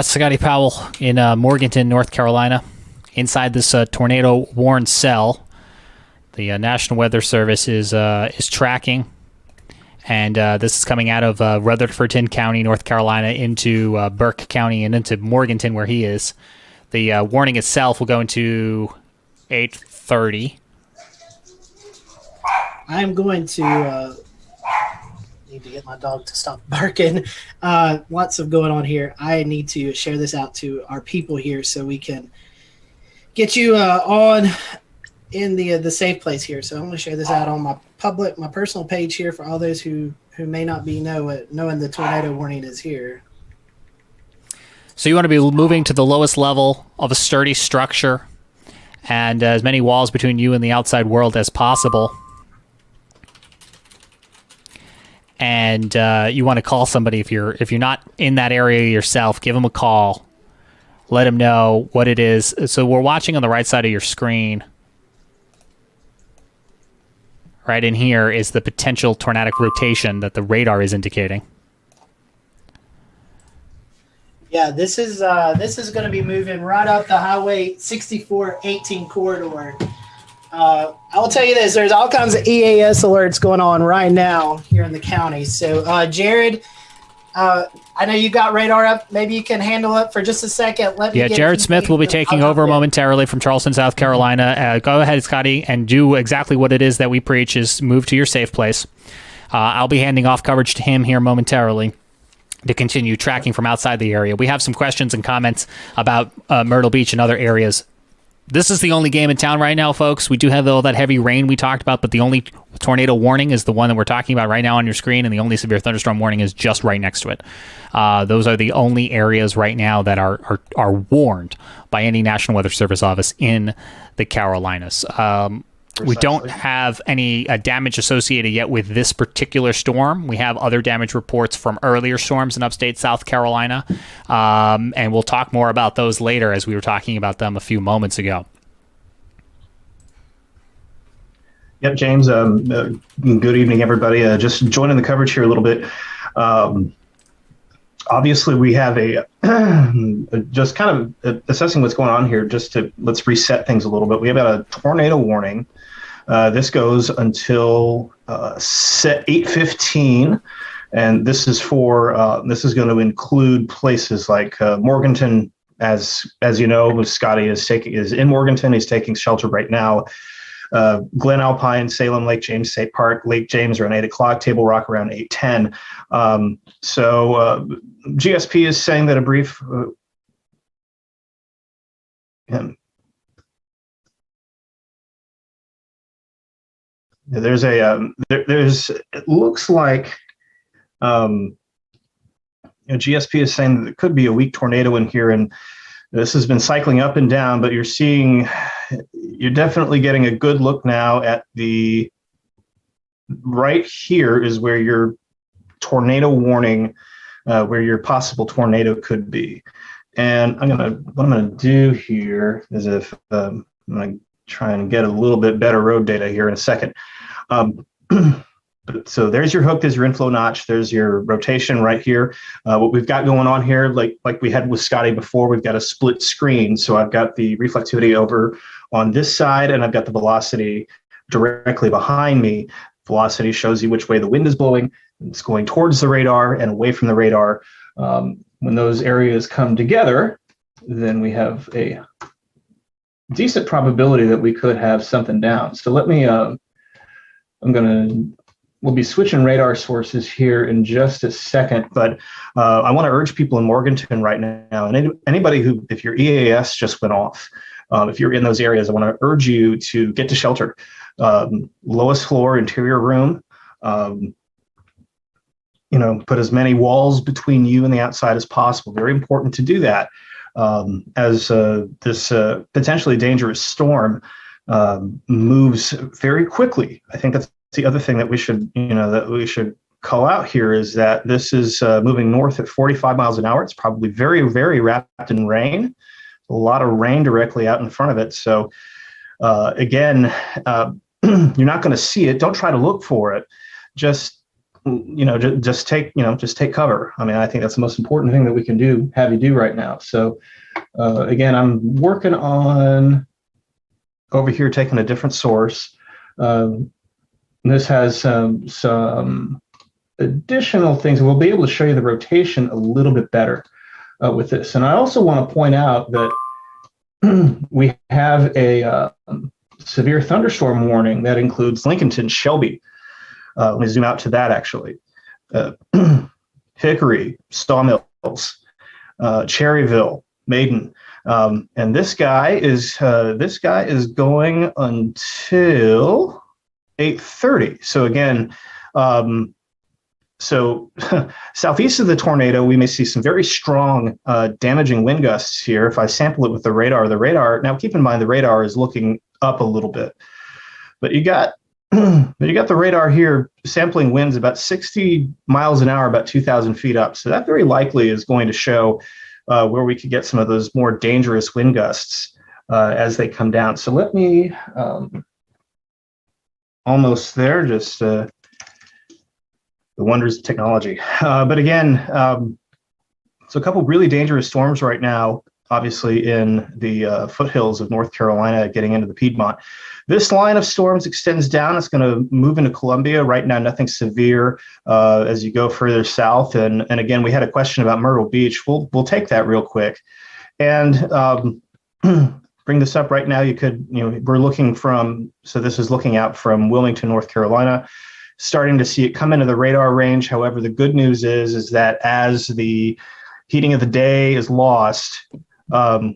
Scotty Powell in Morganton, North Carolina. Inside this tornado warned cell, the National Weather Service is tracking, and this is coming out of Rutherfordton County, North Carolina, into Burke County and into Morganton, where he is. The warning itself will go into 8:30. I'm going to need to get my dog to stop barking. Lots of going on here. I need to share this out to our people here so we can get you on in the safe place here. So I'm going to share this out on my personal page here for all those who may not be knowing the tornado warning is here. So you want to be moving to the lowest level of a sturdy structure and as many walls between you and the outside world as possible. And you want to call somebody if you're not in that area yourself. Give them a call. Let them know what it is. So we're watching on the right side of your screen. Right in here is the potential tornadic rotation that the radar is indicating. Yeah, this is going to be moving right up the Highway 6418 corridor. I will tell you this: there's all kinds of EAS alerts going on right now here in the county. So, Jared, I know you got radar up. Maybe you can handle it for just a second. Jared Smith will be taking over momentarily from Charleston, South Carolina. Go ahead, Scotty, and do exactly what it is that we preach: is move to your safe place. I'll be handing off coverage to him here momentarily to continue tracking from outside the area. We have some questions and comments about Myrtle Beach and other areas. This is the only game in town right now, folks. We do have all that heavy rain we talked about, but the only tornado warning is the one that we're talking about right now on your screen, and the only severe thunderstorm warning is just right next to it. Those are the only areas right now that are warned by any National Weather Service office in the Carolinas. We don't have any damage associated yet with this particular storm. We have other damage reports from earlier storms in upstate South Carolina, and we'll talk more about those later as we were talking about them a few moments ago. Yep, James. Good evening, everybody. Just joining the coverage here a little bit. Obviously, we have just kind of assessing what's going on here. Let's reset things a little bit. We have a tornado warning. This goes until 8:15, and this is going to include places like Morganton. As you know, Scotty is in Morganton. He's taking shelter right now. Glen Alpine, Salem, Lake James State Park, Lake James around 8 o'clock, Table Rock around 8:10. So GSP is saying that a brief it looks like GSP is saying that there could be a weak tornado in here, and this has been cycling up and down, but you're definitely getting a good look now at right here is where your tornado warning, where your possible tornado could be. And what I'm gonna do here is I'm gonna try and get a little bit better road data here in a second. So there's your hook, there's your inflow notch, there's your rotation right here. What we've got going on here, like we had with Scotty before, we've got a split screen. So I've got the reflectivity over on this side, and I've got the velocity directly behind me. Velocity shows you which way the wind is blowing. It's going towards the radar and away from the radar. When those areas come together, then we have a decent probability that we could have something down. So let me, we'll be switching radar sources here in just a second, but I want to urge people in Morganton right now, and anybody if your EAS just went off, if you're in those areas, I want to urge you to get to shelter. Lowest floor, interior room, put as many walls between you and the outside as possible. Very important to do that as this potentially dangerous storm moves very quickly. I think that's the other thing that we should call out here is that this is moving north at 45 miles an hour. It's probably very, very wrapped in rain. A lot of rain directly out in front of it. So again, you're not going to see it. Don't try to look for it. Just just take cover. I mean, I think that's the most important thing that we can have you do right now. So again, I'm working on over here, taking a different source. This has some additional things. We'll be able to show you the rotation a little bit better with this. And I also want to point out that we have a severe thunderstorm warning that includes Lincolnton, Shelby. Let me zoom out to that actually. Hickory, Sawmills, Cherryville, Maiden, and this guy is going until 8:30. So again, southeast of the tornado, we may see some very strong damaging wind gusts here. If I sample it with the radar, now keep in mind the radar is looking up a little bit, but you got the radar here sampling winds about 60 miles an hour, about 2,000 feet up. So that very likely is going to show where we could get some of those more dangerous wind gusts as they come down. So let me, almost there, just the wonders of technology. But again, so a couple really dangerous storms right now, obviously in the foothills of North Carolina, getting into the Piedmont. This line of storms extends down. It's going to move into Columbia. Right now, nothing severe as you go further south. And again, we had a question about Myrtle Beach. We'll take that real quick. And bring this up right now. We're looking this is looking out from Wilmington, North Carolina, starting to see it come into the radar range. However, the good news is that as the heating of the day is lost,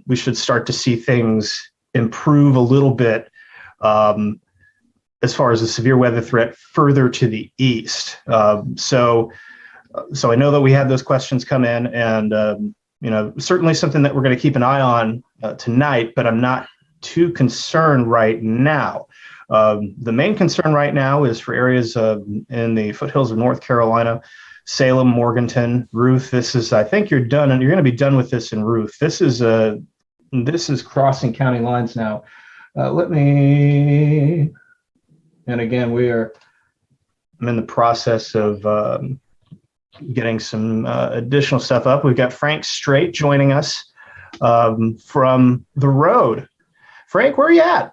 we should start to see things improve a little bit as far as the severe weather threat further to the east. So I know that we had those questions come in, and certainly something that we're going to keep an eye on tonight, but I'm not too concerned right now. The main concern right now is for areas in the foothills of North Carolina, Salem, Morganton, Ruth. I think you're done, and you're going to be done with this in Ruth. This is crossing county lines now. And again, I'm in the process of getting some additional stuff up. We've got Frank Strait joining us from the road. Frank, where are you at?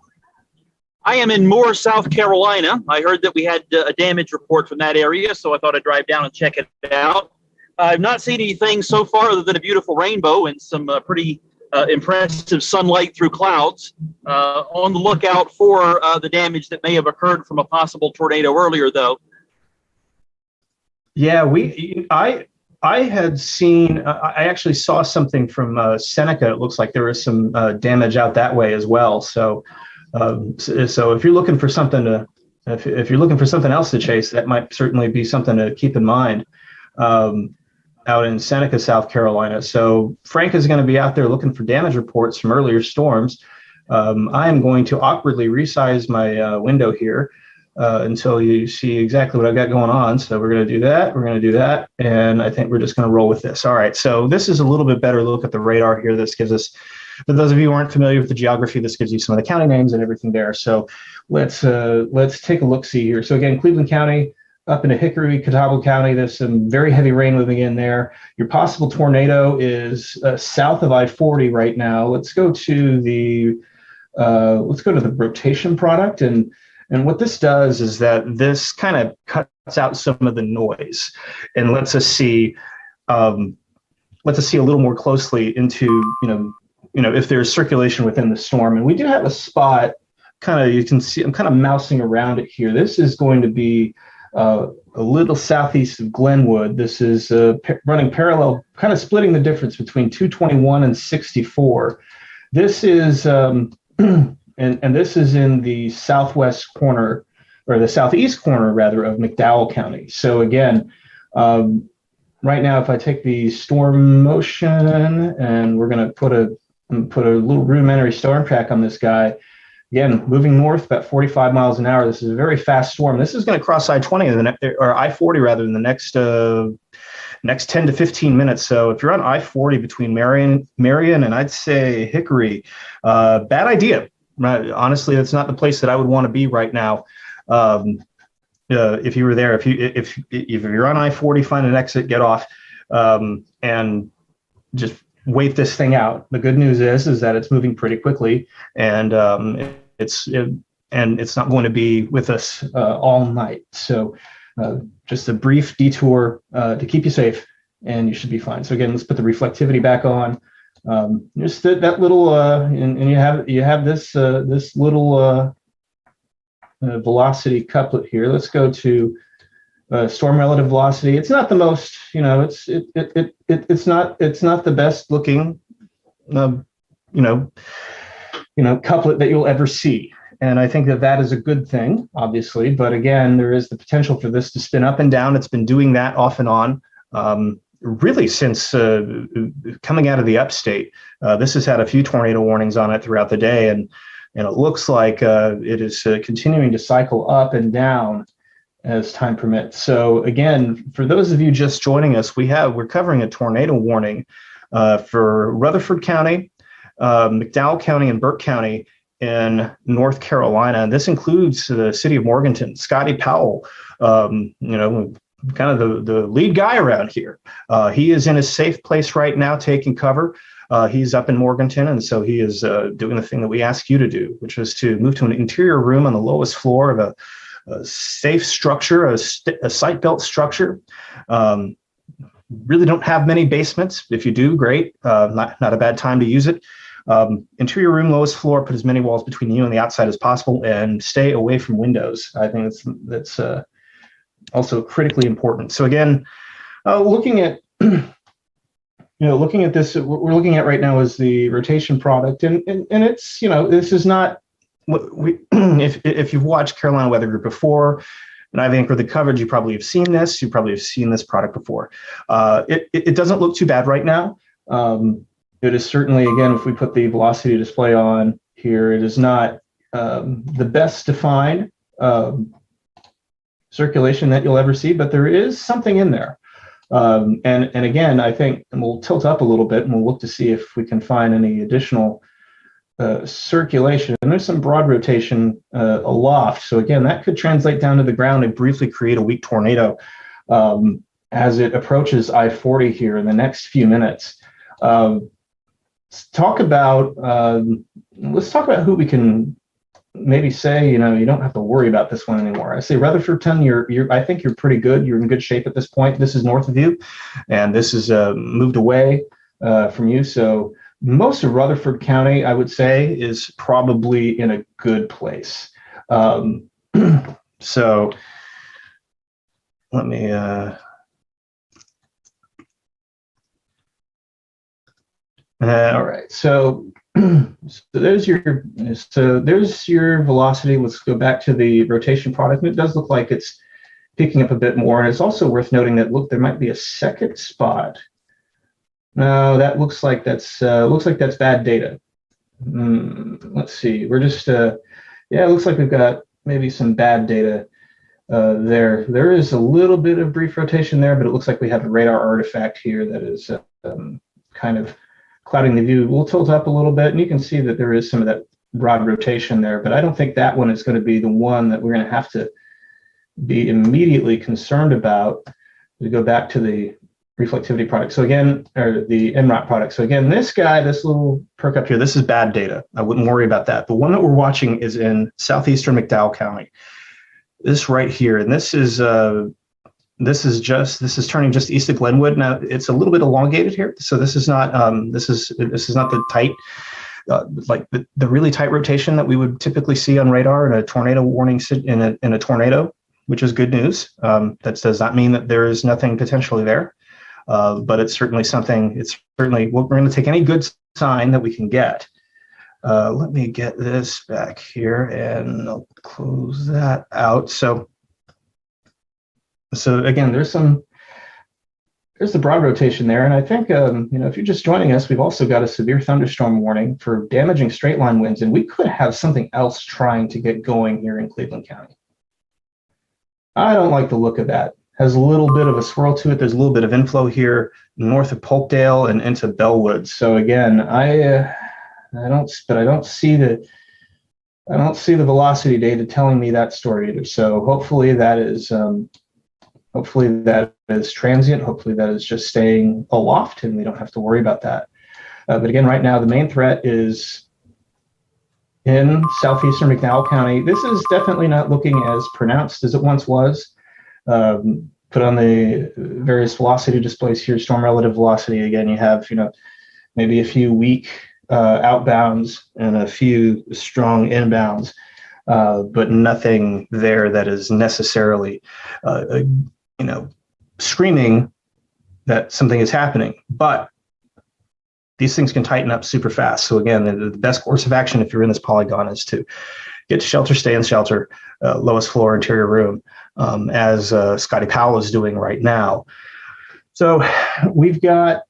I am in Moore, South Carolina. I heard that we had a damage report from that area, so I thought I'd drive down and check it out. I've not seen anything so far other than a beautiful rainbow and some pretty impressive sunlight through clouds. On the lookout for the damage that may have occurred from a possible tornado earlier, though. Yeah, I had seen. I actually saw something from Seneca. It looks like there was some damage out that way as well. So if you're looking for something if you're looking for something else to chase, that might certainly be something to keep in mind out in Seneca, South Carolina. So Frank is going to be out there looking for damage reports from earlier storms. I am going to awkwardly resize my window here until you see exactly what I've got going on. So we're going to do that. We're going to do that. And I think we're just going to roll with this. All right. So this is a little bit better look at the radar here. This gives us, for those of you who aren't familiar with the geography, this gives you some of the county names and everything there. So let's take a look-see here. So again, Cleveland County up into Hickory, Catawba County, there's some very heavy rain moving in there. Your possible tornado is south of I-40 right now. Let's go to the rotation product, and what this does is that this kind of cuts out some of the noise and lets us see a little more closely into if there's circulation within the storm. And we do have a spot, you can see I'm kind of mousing around it here. This is going to be a little southeast of Glenwood. This is running parallel, kind of splitting the difference between 221 and 64. This is and this is in the southwest corner, or the southeast corner rather, of McDowell County. So again, right now, if I take the storm motion and we're going to put a little rudimentary storm track on this guy. Again, moving north about 45 miles an hour. This is a very fast storm. This is going to cross I-20 or I-40 rather in the next 10 to 15 minutes. So if you're on I-40 between Marion and I'd say Hickory, bad idea. Right? Honestly, that's not the place that I would want to be right now. if you were there, if you're on I-40, find an exit, get off, and just wait this thing out. The good news is that it's moving pretty quickly, and it's not going to be with us all night. So just a brief detour to keep you safe, and you should be fine. So again, let's put the reflectivity back on. Just that little, and you have this this little velocity couplet here. Let's go to storm relative velocity. It's not the most, it's not the best looking, couplet that you'll ever see. And I think that is a good thing, obviously. But again, there is the potential for this to spin up and down. It's been doing that off and on, really since coming out of the upstate. This has had a few tornado warnings on it throughout the day, and it looks like it is continuing to cycle up and down as time permits. So again, for those of you just joining us, we're covering a tornado warning for Rutherford County, McDowell County, and Burke County in North Carolina. And this includes the city of Morganton. Scotty Powell, kind of the lead guy around here. He is in a safe place right now, taking cover. He's up in Morganton, and so he is doing the thing that we ask you to do, which is to move to an interior room on the lowest floor of a safe structure, a site belt structure. Really don't have many basements. If you do, great. Not a bad time to use it. Interior room, lowest floor. Put as many walls between you and the outside as possible, and stay away from windows. I think that's also critically important. So again, looking at this, what we're looking at right now is the rotation product, and it's, this is not what we, if you've watched Carolina Weather Group before, and I've anchored the coverage, you probably have seen this. You probably have seen this product before. It doesn't look too bad right now. It is certainly, again, if we put the velocity display on here, it is not the best defined circulation that you'll ever see, but there is something in there. And again, I think, and we'll tilt up a little bit and we'll look to see if we can find any additional circulation. And there's some broad rotation aloft. So again, that could translate down to the ground and briefly create a weak tornado as it approaches I-40 here in the next few minutes. Let's talk about who we can maybe say, you don't have to worry about this one anymore. I say Rutherfordton, I think you're pretty good. You're in good shape at this point. This is north of you, and this is moved away from you. So most of Rutherford County, I would say, is probably in a good place. So let me. All right. So there's your velocity. Let's go back to the rotation product. And it does look like it's picking up a bit more. And it's also worth noting that there might be a second spot. No, that looks like that's bad data. Let's see. We're just it looks like we've got maybe some bad data there. There is a little bit of brief rotation there, but it looks like we have a radar artifact here that is kind of clouding the view. We'll tilt up a little bit, and you can see that there is some of that broad rotation there, but I don't think that one is going to be the one that we're going to have to be immediately concerned about. We go back to the reflectivity product. So again, or the NROT product. So again, this little perk up here, this is bad data. I wouldn't worry about that. The one that we're watching is in southeastern McDowell County. This right here, and this is turning just east of Glenwood. Now it's a little bit elongated here, so this is not this is not the tight like the really tight rotation that we would typically see on radar in a tornado warning in a tornado, which is good news. That does not mean that there is nothing potentially there, but it's certainly something. It's certainly we're going to take any good sign that we can get. Let me get this back here and I'll close that out. So again, there's the broad rotation there. And I think, if you're just joining us, we've also got a severe thunderstorm warning for damaging straight line winds. And we could have something else trying to get going here in Cleveland County. I don't like the look of that. Has a little bit of a swirl to it. There's a little bit of inflow here north of Polkdale and into Bellwood. So again, I don't see I don't see the velocity data telling me that story either. So hopefully that is transient. Hopefully that is just staying aloft, and we don't have to worry about that. But again, right now the main threat is in southeastern McDowell County. This is definitely not looking as pronounced as it once was. Put on the various velocity displays here, storm relative velocity. Again, you have, maybe a few weak outbounds and a few strong inbounds, but nothing there that is necessarily, screaming that something is happening. But these things can tighten up super fast. So again, the best course of action if you're in this polygon is to get to shelter, stay in shelter, lowest floor interior room, as Scotty Powell is doing right now. So we've got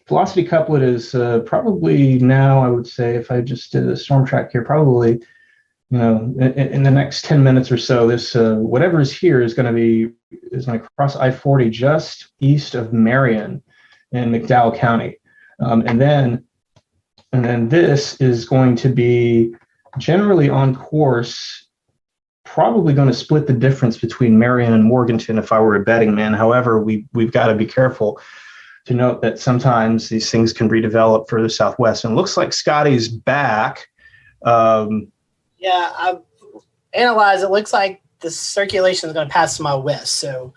velocity couplet is probably now, I would say, if I just did a storm track here, probably, in the next 10 minutes or so, this whatever is here is going to cross I-40 just east of Marion in McDowell County. And then this is going to be generally on course, probably going to split the difference between Marion and Morganton if I were a betting man. However, we've got to be careful to note that sometimes these things can redevelop further southwest. And it looks like Scotty's back. Yeah, I've analyzed. It looks like the circulation is going to pass to my west. So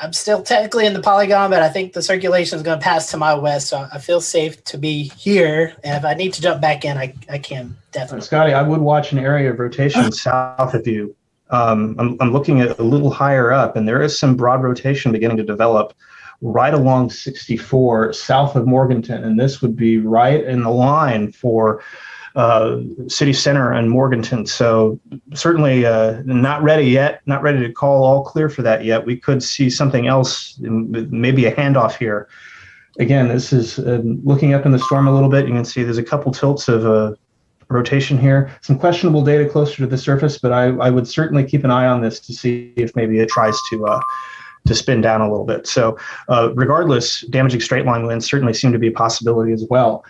I'm still technically in the polygon, but I think the circulation is going to pass to my west. So I feel safe to be here. And if I need to jump back in, I can definitely. Scotty, I would watch an area of rotation south of you. I'm looking at a little higher up, and there is some broad rotation beginning to develop right along 64 south of Morganton. And this would be right in the line for city center and Morganton. So certainly not ready yet, not ready to call all clear for that yet. We could see something else, maybe a handoff here. Again, this is looking up in the storm a little bit. You can see there's a couple tilts of rotation here. Some questionable data closer to the surface, but I would certainly keep an eye on this to see if maybe it tries to spin down a little bit. So regardless, damaging straight line winds certainly seem to be a possibility as well.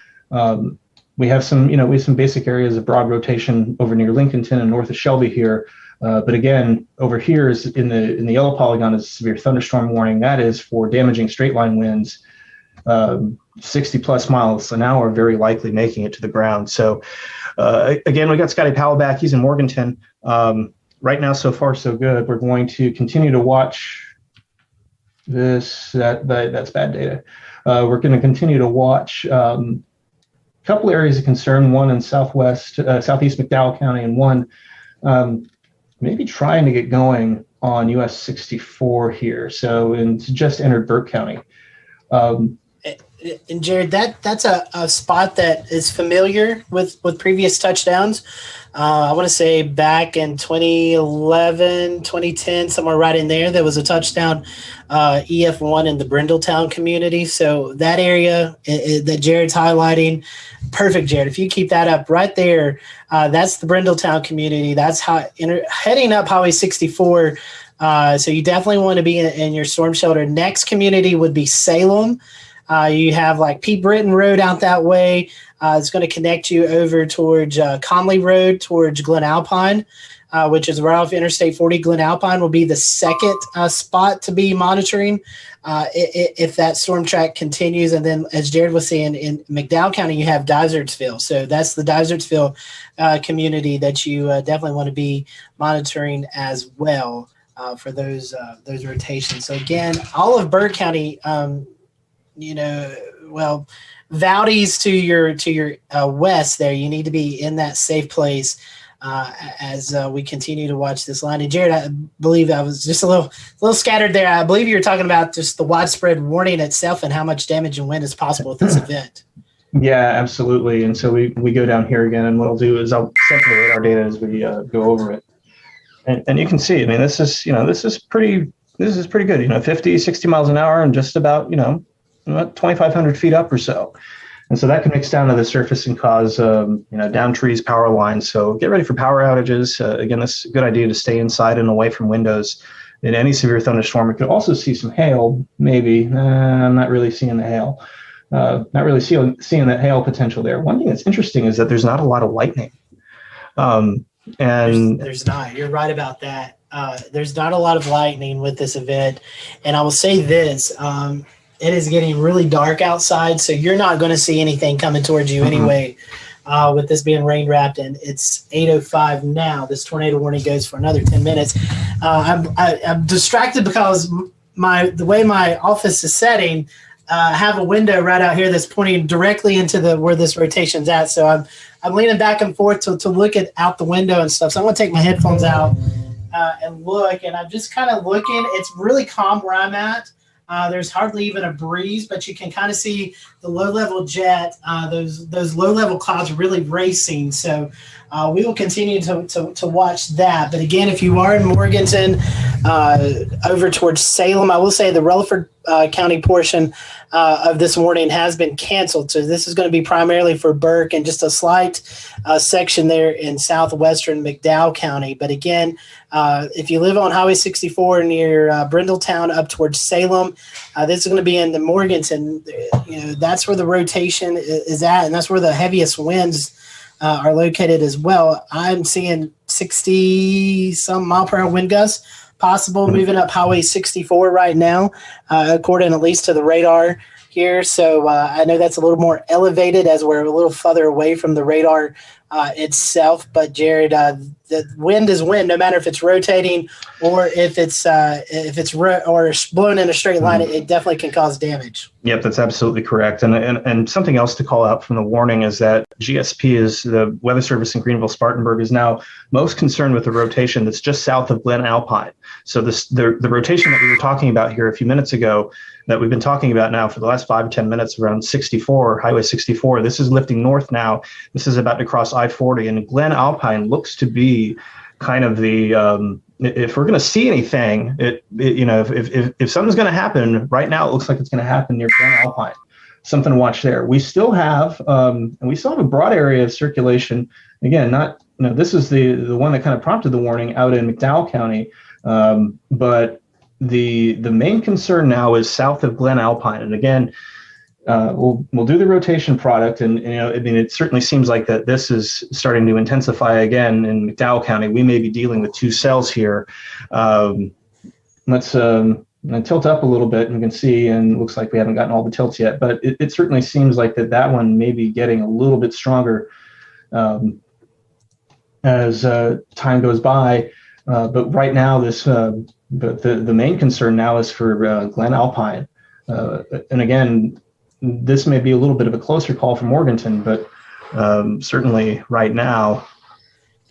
We have some basic areas of broad rotation over near Lincolnton and north of Shelby here. But again, over here is in the yellow polygon is severe thunderstorm warning. That is for damaging straight line winds, 60 plus miles an hour, very likely making it to the ground. So again, we got Scotty Powell back. He's in Morganton. Right now, so far, so good. We're going to continue to watch this. That's bad data. We're going to continue to watch couple areas of concern, one in southeast McDowell County, and one maybe trying to get going on US 64 here. So it's just entered Burke County. And Jared, that's a spot that is familiar with previous touchdowns. I want to say back in 2011, 2010, somewhere right in there was a touchdown, EF1 in the Brindletown community. So that area that Jared's highlighting, perfect, Jared. If you keep that up right there, that's the Brindletown community. That's heading up Highway 64. So you definitely want to be in your storm shelter. Next community would be Salem. You have like Pete Britton Road out that way. It's going to connect you over towards Conley Road, towards Glen Alpine, which is right off Interstate 40. Glen Alpine will be the second spot to be monitoring if that storm track continues. And then, as Jared was saying, in McDowell County, you have Dysartsville. So that's the Dysartsville community that you definitely want to be monitoring as well for those rotations. So again, all of Burke County, Valdez to your west there, you need to be in that safe place as we continue to watch this line. And Jared, I believe I was just a little scattered there. I believe you were talking about just the widespread warning itself and how much damage and wind is possible with this event. Yeah, absolutely. And so we go down here again, and what I'll do is I'll separate our data as we go over it. And you can see, I mean, this is pretty good, 50, 60 miles an hour and just about, 2,500 feet up or so. And so that can mix down to the surface and cause, down trees, power lines. So get ready for power outages. Again, it's a good idea to stay inside and away from windows in any severe thunderstorm. We could also see some hail, maybe. I'm not really seeing the hail. Not really seeing that hail potential there. One thing that's interesting is that there's not a lot of lightning. And there's not. You're right about that. There's not a lot of lightning with this event. And I will say this, it is getting really dark outside, so you're not going to see anything coming towards you anyway. With this being rain wrapped, and it's 8:05 now. This tornado warning goes for another 10 minutes. I'm distracted because the way my office is setting, I have a window right out here that's pointing directly into where this rotation's at. So I'm leaning back and forth to look out the window and stuff. So I'm going to take my headphones out and look, and I'm just kind of looking. It's really calm where I'm at. There's hardly even a breeze, but you can kind of see the low-level jet, those low-level clouds really racing. So we will continue to watch that. But again, if you are in Morganton, over towards Salem, I will say the Rutherford County portion of this warning has been canceled. So this is going to be primarily for Burke and just a slight section there in southwestern McDowell County. But again, if you live on Highway 64 near Brindletown up towards Salem, this is going to be in the Morganton. That's where the rotation is at, and that's where the heaviest winds are located as well. I'm seeing 60-some mile per hour wind gusts possible moving up Highway 64 right now, according at least to the radar here. So I know that's a little more elevated as we're a little further away from the radar itself. But Jared, the wind is wind, no matter if it's rotating or if it's blown in a straight line. It definitely can cause damage. Yep, that's absolutely correct. And something else to call out from the warning is that GSP, is the Weather Service in Greenville-Spartanburg, is now most concerned with the rotation that's just south of Glen Alpine. So the rotation that we were talking about here a few minutes ago, that we've been talking about now for the last 5 or 10 minutes around 64, Highway 64, this is lifting north now. This is about to cross I-40, and Glen Alpine looks to be kind of the if we're going to see anything, if something's going to happen right now, it looks like it's going to happen near Glen Alpine. Something to watch there. We still have a broad area of circulation. Again, this is the one that kind of prompted the warning out in McDowell County, but the main concern now is south of Glen Alpine. And again, we'll do the rotation product, and it certainly seems like that this is starting to intensify again in McDowell County. We may be dealing with 2 cells here. Let's tilt up a little bit, and you can see, and it looks like we haven't gotten all the tilts yet, but it certainly seems like that one may be getting a little bit stronger as time goes by. But right now, but the main concern now is for Glen Alpine. And again, this may be a little bit of a closer call for Morganton, but certainly right now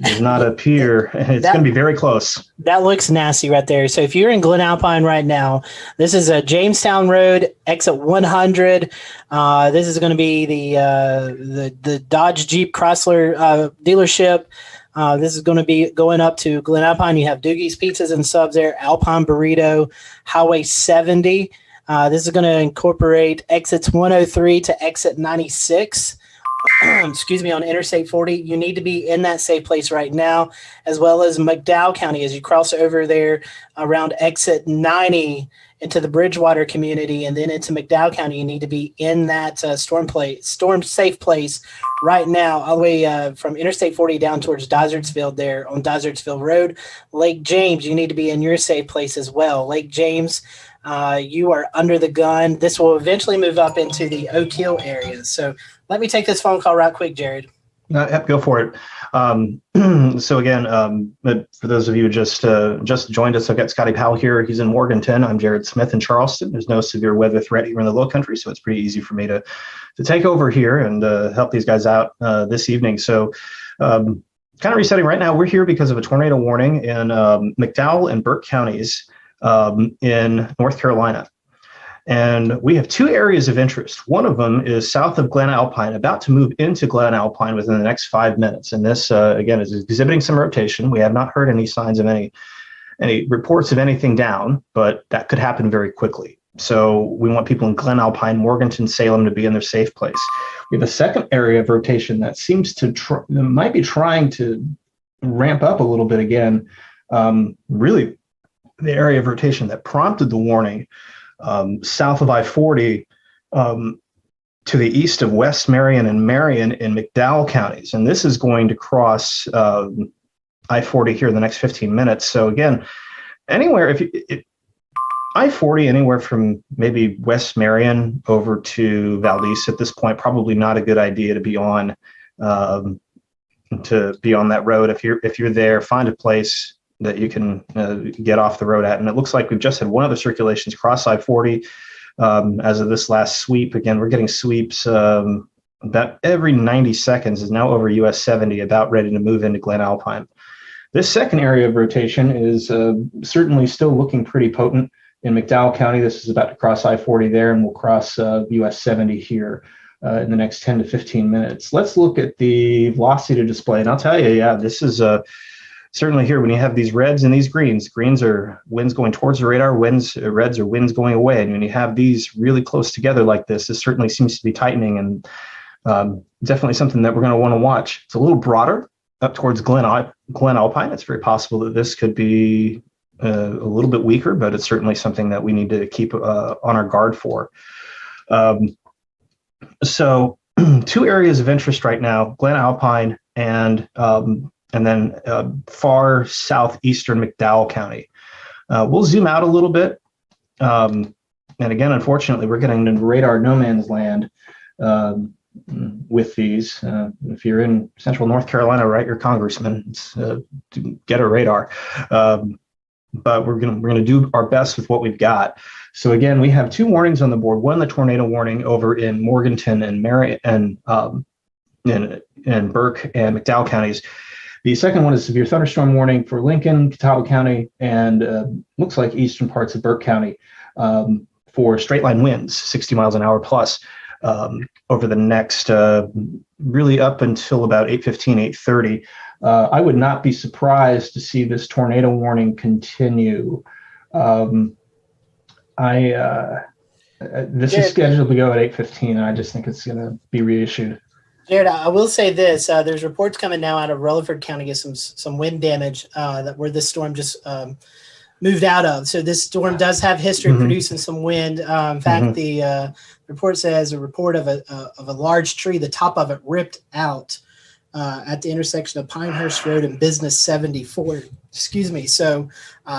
does not appear. It's going to be very close. That looks nasty right there. So if you're in Glen Alpine right now, this is a Jamestown Road, exit 100. This is going to be the Dodge Jeep Chrysler dealership. This is going to be going up to Glen Alpine. You have Doogie's Pizzas and Subs there, Alpine Burrito, Highway 70. This is going to incorporate exits 103 to exit 96. Excuse me, on Interstate 40. You need to be in that safe place right now, as well as McDowell County as you cross over there around exit 90 into the Bridgewater community and then into McDowell County. You need to be in that storm safe place right now, all the way from Interstate 40 down towards Dysartsville there on Dysartsville Road. Lake James, you need to be in your safe place as well. Lake James, you are under the gun. This will eventually move up into the Oak Hill area. So let me take this phone call right quick, Jared. Go for it. So again, for those of you who just joined us, I've got Scotty Powell here. He's in Morganton. I'm Jared Smith in Charleston. There's no severe weather threat here in the Low Country, so it's pretty easy for me to take over here and help these guys out this evening. So kind of resetting right now, we're here because of a tornado warning in McDowell and Burke counties in North Carolina. And we have 2 areas of interest. One of them is south of Glen Alpine, about to move into Glen Alpine within the next 5 minutes. And this, again, is exhibiting some rotation. We have not heard any signs of any reports of anything down, but that could happen very quickly. So we want people in Glen Alpine, Morganton, Salem to be in their safe place. We have a second area of rotation that seems to might be trying to ramp up a little bit again. Really, the area of rotation that prompted the warning south of I-40 to to the east of West Marion and Marion in McDowell counties. And this is going to cross I-40 here in the next 15 minutes. So again, anywhere, I-40 anywhere from maybe West Marion over to Valdez at this point, probably not a good idea to be on that road. If you're there, find a place that you can get off the road at. And it looks like we've just had one of the circulations cross I-40 as of this last sweep. Again, we're getting sweeps about every 90 seconds is now over US 70, about ready to move into Glen Alpine. This second area of rotation is certainly still looking pretty potent in McDowell County. This is about to cross I-40 there, and we'll cross US 70 here in the next 10 to 15 minutes. Let's look at the velocity display. And I'll tell you, yeah, this is certainly here when you have these reds and these greens. Greens are winds going towards the radar, reds are winds going away. And when you have these really close together like this certainly seems to be tightening, and definitely something that we're going to want to watch. It's a little broader up towards Glen Alpine. It's very possible that this could be a little bit weaker, but it's certainly something that we need to keep on our guard for. So two areas of interest right now, Glen Alpine and then far southeastern McDowell County. We'll zoom out a little bit. And again, unfortunately, we're getting into radar no man's land with these. If you're in central North Carolina, write your congressman to get a radar. But we're gonna do our best with what we've got. So again, we have two warnings on the board. One, the tornado warning over in Morganton and in Burke and McDowell counties. The second one is severe thunderstorm warning for Lincoln, Catawba County, and looks like eastern parts of Burke County for straight line winds, 60 miles an hour plus, over the next really up until about 8:15, 8:30. I would not be surprised to see this tornado warning continue. This is scheduled to go at 8:15, and I just think it's going to be reissued. Jared, I will say this: there's reports coming now out of Rutherford County, get some wind damage where this storm just moved out of. So this storm does have history of producing some wind. In fact, the report says a report of a large tree, the top of it ripped out at the intersection of Pinehurst Road and Business 74. Excuse me. So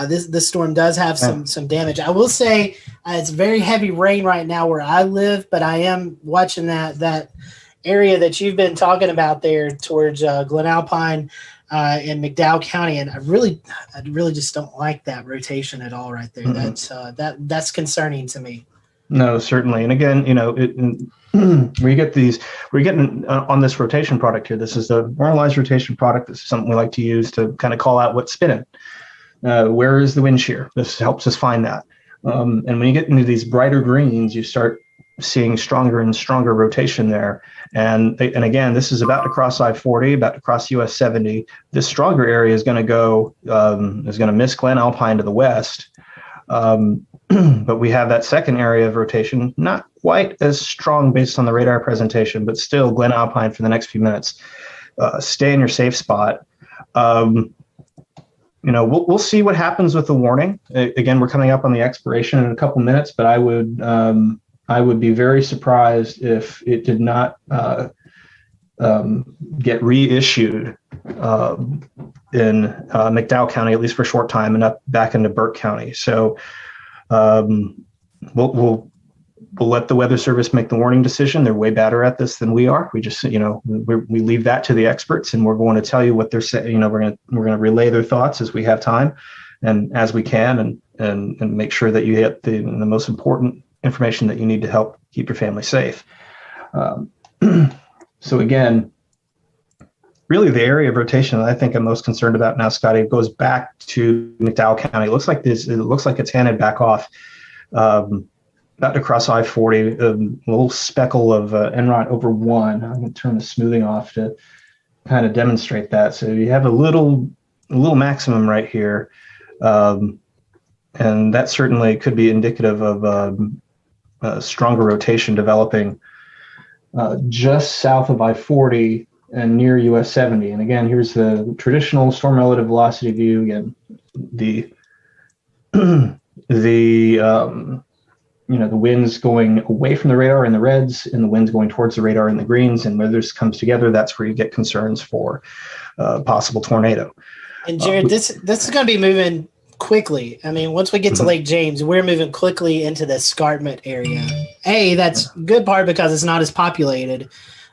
this storm does have some damage. I will say it's very heavy rain right now where I live, but I am watching that area that you've been talking about there towards Glen Alpine in McDowell County, and I really just don't like that rotation at all right there. That's concerning to me. No, certainly. And again, we're getting on this rotation product here. This is the normalized rotation product. This is something we like to use to kind of call out what's spinning. Where is the wind shear? This helps us find that. And when you get into these brighter greens, you start seeing stronger and stronger rotation there. And again, this is about to cross I-40, about to cross US 70. This stronger area is going to miss Glen Alpine to the west. But we have that second area of rotation, not quite as strong based on the radar presentation, but still Glen Alpine for the next few minutes. Stay in your safe spot. We'll see what happens with the warning. Again, we're coming up on the expiration in a couple minutes, but I would be very surprised if it did not get reissued in McDowell County, at least for a short time, and up back into Burke County. So we'll let the Weather Service make the warning decision. They're way better at this than we are. We just, we leave that to the experts, and we're going to tell you what they're saying. We're going to relay their thoughts as we have time and as we can, and make sure that you get the most important information that you need to help keep your family safe. So again, really the area of rotation that I think I'm most concerned about now, Scotty, goes back to McDowell County. It looks like it's handed back off, about to cross I-40, a little speckle of NROT over 1. I'm going to turn the smoothing off to kind of demonstrate that. So you have a little maximum right here. And that certainly could be indicative of stronger rotation developing just south of I-40 and near US 70. And again, here's the traditional storm relative velocity view. Again, the winds going away from the radar in the reds and the winds going towards the radar in the greens, and where this comes together, that's where you get concerns for possible tornado. And Jared, this is going to be moving quickly. I mean, once we get to Lake James, we're moving quickly into the escarpment area. A, that's good part because it's not as populated.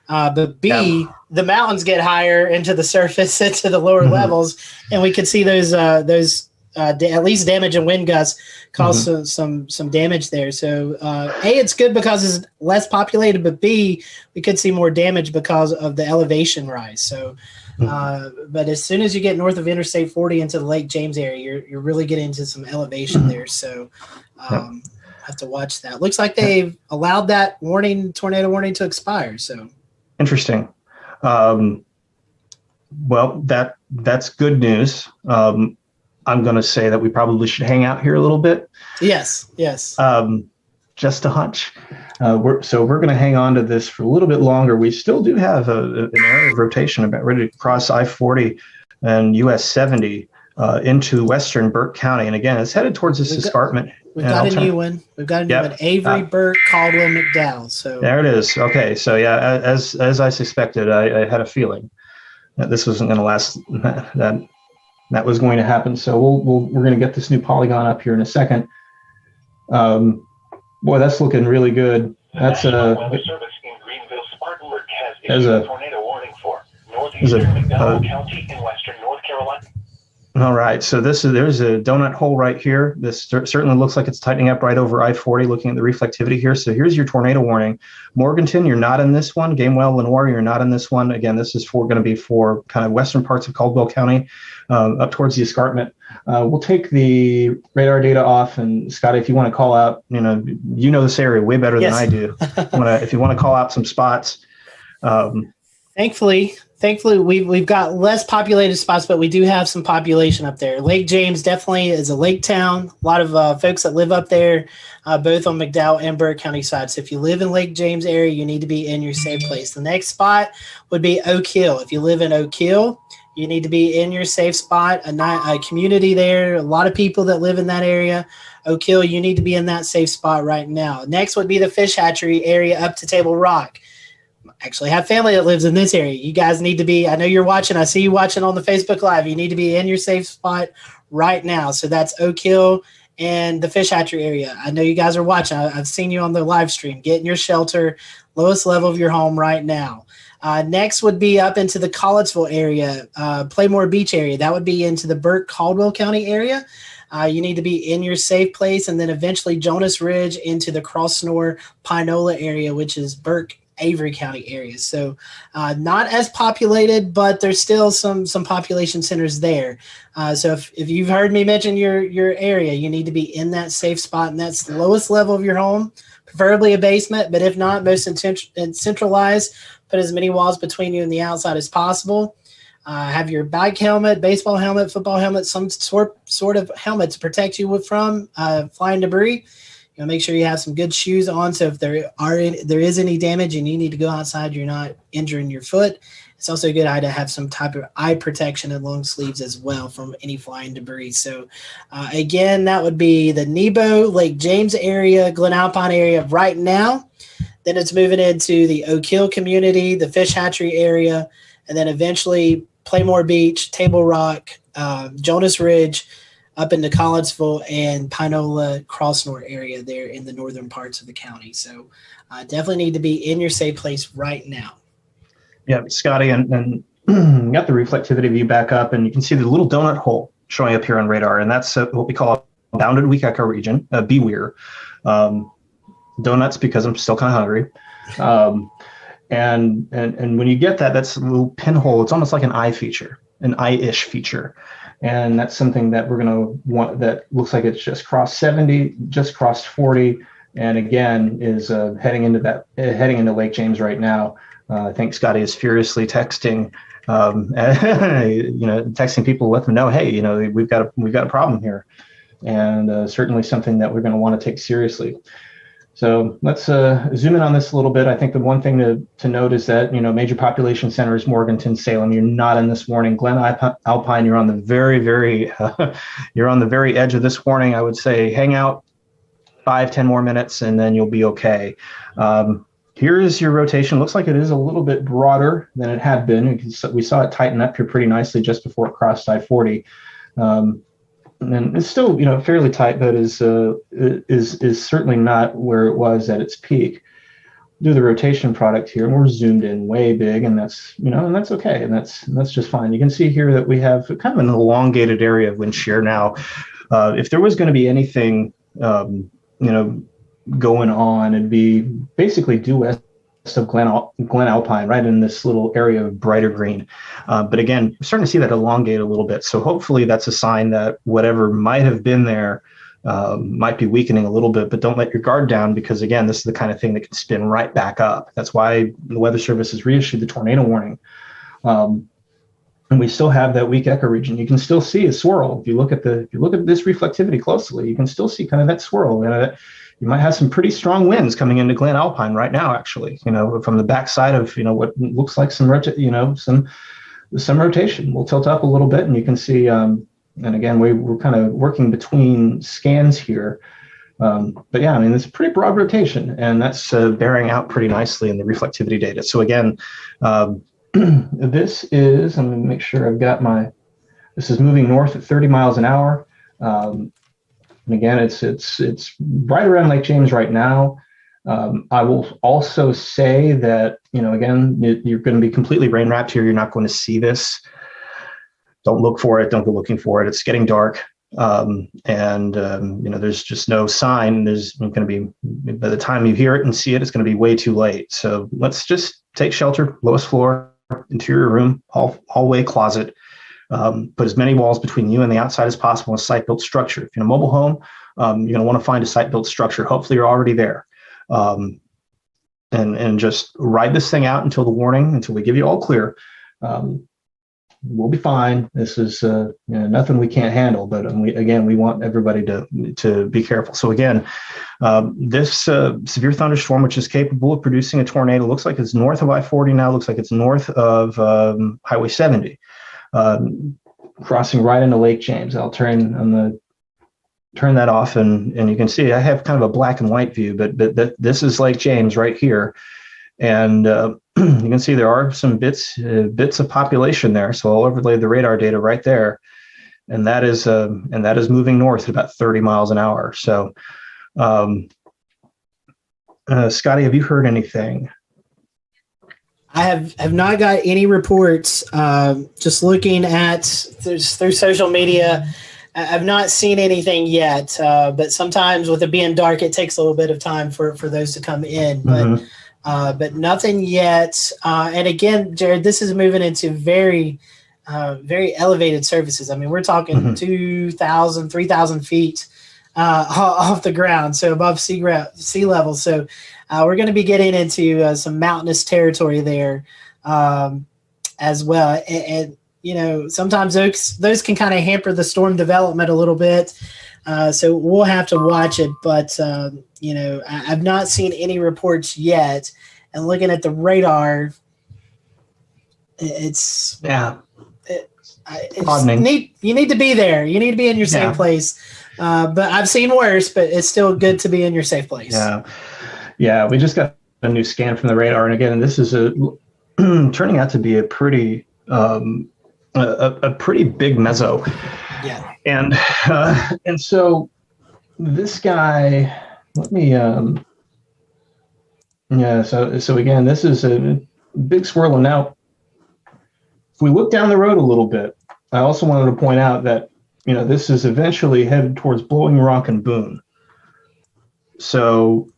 But B, the mountains get higher into the surface, into the lower levels, and we could see those at least damage and wind gusts cause some damage there. So A, it's good because it's less populated, but B, we could see more damage because of the elevation rise. So, but as soon as you get north of Interstate 40 into the Lake James area, you're really getting into some elevation there. So have to watch that. Looks like they've allowed that tornado warning to expire. So interesting. Well, that's good news. I'm going to say that we probably should hang out here a little bit. Yes. Just a hunch. We're going to hang on to this for a little bit longer. We still do have an area of rotation about ready to cross I-40 and US 70 into western Burke County. And again, it's headed towards this escarpment. We've got a new one. Avery, Burke, Caldwell, McDowell. So there it is. Okay. So yeah, as I suspected, I had a feeling that this wasn't going to last. That was going to happen. So we're going to get this new polygon up here in a second. Boy, that's looking really good. That's Weather Service in Greenville, Spartanburg has issued a tornado warning for northeastern McDowell County in western North Carolina. All right, so there's a donut hole right here. This certainly looks like it's tightening up right over I-40, looking at the reflectivity here. So here's your tornado warning. Morganton, you're not in this one. Gamewell, Lenoir, you're not in this one. Again, this is going to be for kind of western parts of Caldwell County, up towards the escarpment. We'll take the radar data off, and Scotty, if you want to call out, you know this area way better than I do. If you want to call out some spots. Thankfully, we've got less populated spots, but we do have some population up there. Lake James definitely is a lake town. A lot of folks that live up there, both on McDowell and Burke County side. So if you live in Lake James area, you need to be in your safe place. The next spot would be Oak Hill. If you live in Oak Hill, you need to be in your safe spot. A community there, a lot of people that live in that area. Oak Hill, you need to be in that safe spot right now. Next would be the Fish Hatchery area up to Table Rock. Actually have family that lives in this area. You guys need to be, I know you're watching, I see you watching on the Facebook Live. You need to be in your safe spot right now. So that's Oak Hill and the Fish Hatchery area. I know you guys are watching. I've seen you on the live stream. Get in your shelter, lowest level of your home right now. Next would be up into the Collettsville area, Playmore Beach area. That would be into the Burke Caldwell County area. You need to be in your safe place. And then eventually Jonas Ridge into the Cross Snore Pinola area, which is Burke Avery County areas. So not as populated, but there's still some population centers there. So if you've heard me mention your area, you need to be in that safe spot, and that's the lowest level of your home, preferably a basement, but if not, most centralized. Put as many walls between you and the outside as possible. Have your bike helmet, baseball helmet, football helmet, some sort of helmet to protect you from flying debris. Make sure you have some good shoes on. So if there is any damage and you need to go outside, you're not injuring your foot. It's also a good idea to have some type of eye protection and long sleeves as well from any flying debris. So again, that would be the Nebo, Lake James area, Glen Alpine area right now. Then it's moving into the Oak Hill community, the Fish Hatchery area, and then eventually Playmore Beach, Table Rock, Jonas Ridge, up into Collettsville and Pinola Crossnore area there in the northern parts of the county. So definitely need to be in your safe place right now. Yeah, Scotty, and got the reflectivity view back up, and you can see the little donut hole showing up here on radar, and that's what we call a bounded weak echo region, BWER. Donuts, because I'm still kind of hungry. And when you get that, that's a little pinhole. It's almost like an eye feature, an eye-ish feature. And that's something that we're going to want, that looks like it's just crossed 70, just crossed 40, and again is heading into Lake James right now. I think Scotty is furiously texting, texting people to let them know, hey, we've got a problem here, and certainly something that we're going to want to take seriously. So let's zoom in on this a little bit. I think the one thing to note is that, major population centers, Morganton, Salem, you're not in this warning. Glen Alpine, you're on the very, very, you're on the very edge of this warning. I would say hang out 5-10 more minutes, and then you'll be okay. Here is your rotation. Looks like it is a little bit broader than it had been. We saw it tighten up here pretty nicely just before it crossed I-40. And it's still, fairly tight, but is certainly not where it was at its peak. Do the rotation product here, and we're zoomed in way big, and that's that's okay, and that's just fine. You can see here that we have kind of an elongated area of wind shear now. If there was going to be anything, going on, it'd be basically due west of Glen Alpine, right in this little area of brighter green. But again, we're starting to see that elongate a little bit. So hopefully that's a sign that whatever might have been there might be weakening a little bit, but don't let your guard down, because again, this is the kind of thing that can spin right back up. That's why the Weather Service has reissued the tornado warning. And we still have that weak echo region. You can still see a swirl. If you look at this reflectivity closely, you can still see kind of that swirl. You might have some pretty strong winds coming into Glen Alpine right now, actually, from the backside of, what looks like some rotation. We'll tilt up a little bit, and you can see, and again, we're kind of working between scans here. But yeah, it's a pretty broad rotation, and that's bearing out pretty nicely in the reflectivity data. So again, this is, I'm going to make sure I've got this is moving north at 30 miles an hour. And again, it's right around Lake James right now. I will also say that, again, you're going to be completely rain wrapped here. You're not going to see this. Don't look for it. Don't go looking for it. It's getting dark. There's just no sign. There's going to be, by the time you hear it and see it, it's going to be way too late. So let's just take shelter, lowest floor, interior room, hallway, closet. Put as many walls between you and the outside as possible in a site-built structure. If you're in a mobile home, you're going to want to find a site-built structure. Hopefully you're already there. And just ride this thing out until we give you all clear. We'll be fine. This is nothing we can't handle, but we want everybody to be careful. So again, this severe thunderstorm, which is capable of producing a tornado, looks like it's north of I-40 now. Looks like it's north of Highway 70. Crossing right into Lake James. I'll turn that off, and you can see I have kind of a black and white view, but this is Lake James right here, and you can see there are some bits of population there. So I'll overlay the radar data right there, and that is moving north at about 30 miles an hour. So, Scotty, have you heard anything? I have not got any reports. Just looking at through social media, I've not seen anything yet. But sometimes with it being dark, it takes a little bit of time for those to come in. But nothing yet. And again, Jared, this is moving into very, very elevated surfaces. We're talking 2,000, 3,000 feet off the ground, so above sea level. So we're going to be getting into some mountainous territory there as well. And sometimes those can kind of hamper the storm development a little bit. So we'll have to watch it. But, I've not seen any reports yet. And looking at the radar, it's you need to be there. You need to be in your safe place. But I've seen worse, but it's still good to be in your safe place. Yeah. We just got a new scan from the radar. And again, this is turning out to be a pretty big meso. Yeah. And so this guy, let me, so again, this is a big swirl. And now if we look down the road a little bit, I also wanted to point out that, this is eventually headed towards Blowing Rock and Boone. So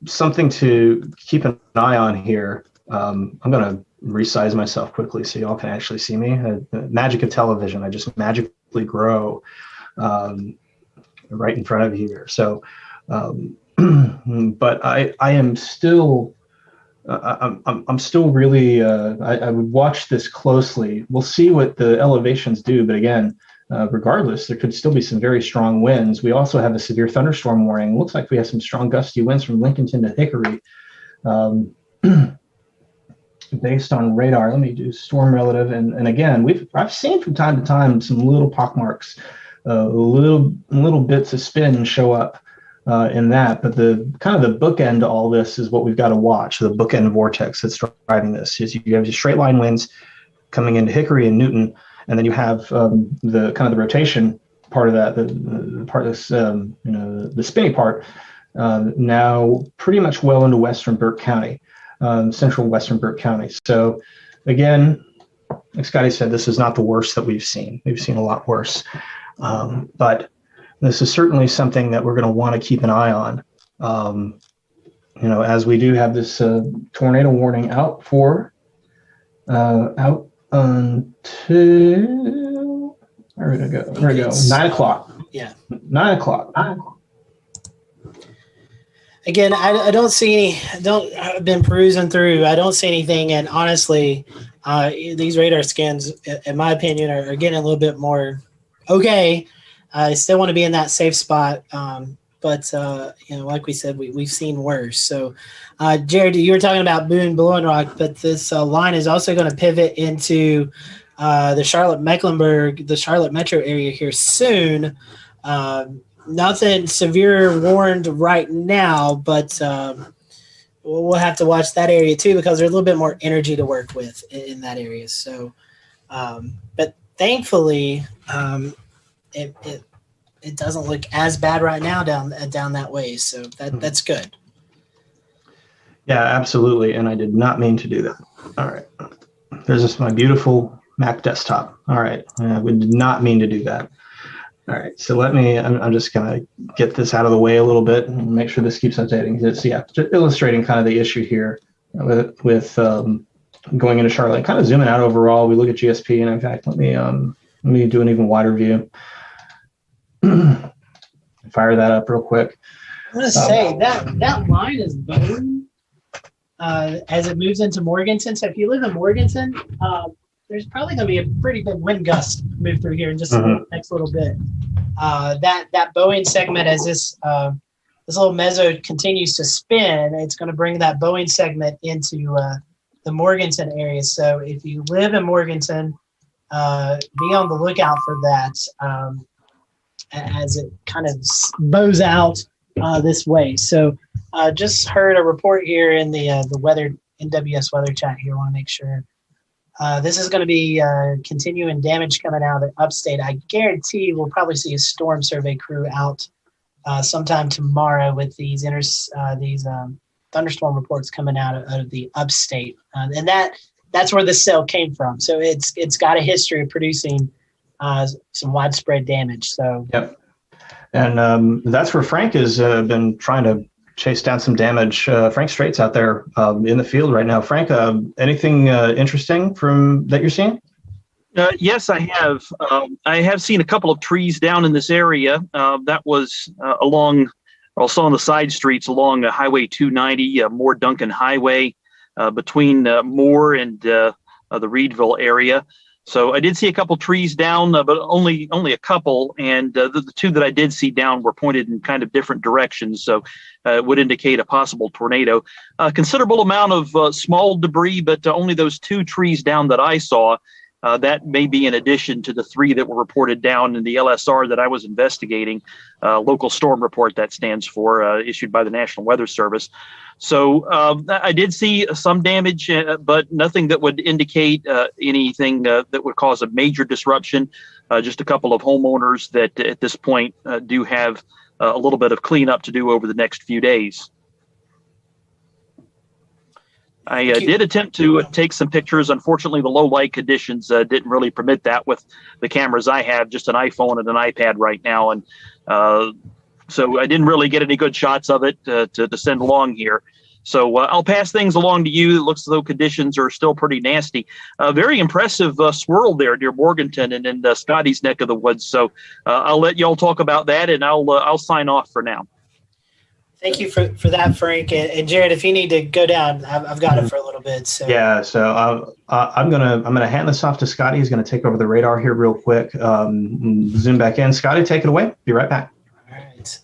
something to keep an eye on here. I'm going to resize myself quickly so y'all can actually see me. The magic of television. I just magically grow right in front of you here. So, but I am still, I'm still really, I would watch this closely. We'll see what the elevations do, but again, regardless, there could still be some very strong winds. We also have a severe thunderstorm warning. It looks like we have some strong gusty winds from Lincolnton to Hickory. Based on radar, let me do storm relative. And again, I've seen from time to time some little pockmarks, little bits of spin show up in that. But the kind of the bookend to all this is what we've got to watch. The bookend vortex that's driving this is you have your straight line winds coming into Hickory and Newton, and then you have the kind of the rotation part of that, the part that's the spinny part now pretty much well into western Burke County, central western Burke County. So again, like Scotty said, this is not the worst that we've seen. We've seen a lot worse, but this is certainly something that we're going to want to keep an eye on. As we do have this tornado warning out until where did it go? 9 o'clock. Yeah. 9 o'clock. Again, I don't see any. I've been perusing through. I don't see anything, and honestly, these radar scans, in my opinion, are getting a little bit more okay. I still want to be in that safe spot, but like we said, we've seen worse. So, Jared, you were talking about Boone, Blowing Rock, but this line is also going to pivot into the Charlotte-Mecklenburg, the Charlotte metro area here soon. Nothing severe warned right now, but we'll have to watch that area too because there's a little bit more energy to work with in that area. So, but thankfully, it doesn't look as bad right now down that way. So that's good. Yeah, absolutely. And I did not mean to do that. All right. There's just my beautiful Mac desktop. All right. We did not mean to do that. All right. So I'm just going to get this out of the way a little bit and make sure this keeps updating. It's, just illustrating kind of the issue here with going into Charlotte, kind of zooming out overall. We look at GSP, and in fact, let me do an even wider view. Fire that up real quick. I'm going to say that line is booming as it moves into Morganton. So if you live in Morganton, there's probably going to be a pretty big wind gust move through here in just the next little bit. That Boeing segment, as this little meso continues to spin, it's going to bring that Boeing segment into the Morganton area. So if you live in Morganton, be on the lookout for that as it kind of bows out this way. So just heard a report here in the weather NWS weather chat here. I want to make sure. This is going to be continuing damage coming out of the upstate. I guarantee we'll probably see a storm survey crew out sometime tomorrow with these thunderstorm reports coming out of the upstate, and that's where the cell came from. So it's got a history of producing some widespread damage. So yep, and that's where Frank has been trying to chase down some damage. Frank Straight's out there in the field right now. Frank, anything interesting from that you're seeing? Yes, I have. I have seen a couple of trees down in this area. That was also on the side streets along Highway 290, Moore Duncan Highway, between Moore and the Reedville area. So I did see a couple trees down, but only a couple. And the two that I did see down were pointed in kind of different directions. So it would indicate a possible tornado. A considerable amount of small debris, but only those two trees down that I saw. That may be in addition to the three that were reported down in the LSR that I was investigating, local storm report that stands for, issued by the National Weather Service. So I did see some damage, but nothing that would indicate anything that would cause a major disruption. Just a couple of homeowners that at this point do have a little bit of cleanup to do over the next few days. I did attempt to take some pictures. Unfortunately, the low light conditions didn't really permit that with the cameras I have, just an iPhone and an iPad right now. And so I didn't really get any good shots of it to send along here. So I'll pass things along to you. It looks as though conditions are still pretty nasty. Very impressive swirl there near Morganton and in Scotty's neck of the woods. So I'll let y'all talk about that, and I'll sign off for now. Thank you for that, Frank. And Jared, if you need to go down, I've got it for a little bit. So yeah, so I'm gonna hand this off to Scotty. He's gonna take over the radar here real quick. Zoom back in. Scotty, take it away. Be right back. All right.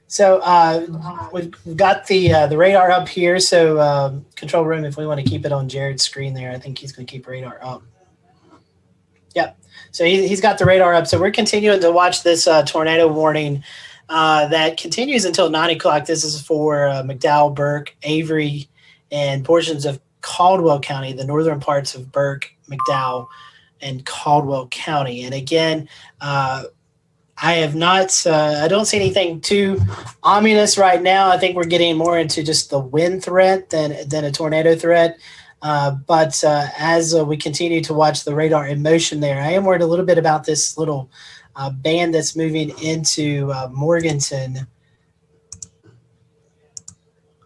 So we've got the radar up here. So control room, if we want to keep it on Jared's screen there, I think he's going to keep radar up. Yep. So he's got the radar up. So we're continuing to watch this tornado warning that continues until 9 o'clock. This is for McDowell, Burke, Avery, and portions of Caldwell County, the northern parts of Burke, McDowell, and Caldwell County. And again, I have not, I don't see anything too ominous right now. I think we're getting more into just the wind threat than a tornado threat. But as we continue to watch the radar in motion there, I am worried a little bit about this little band that's moving into Morganton.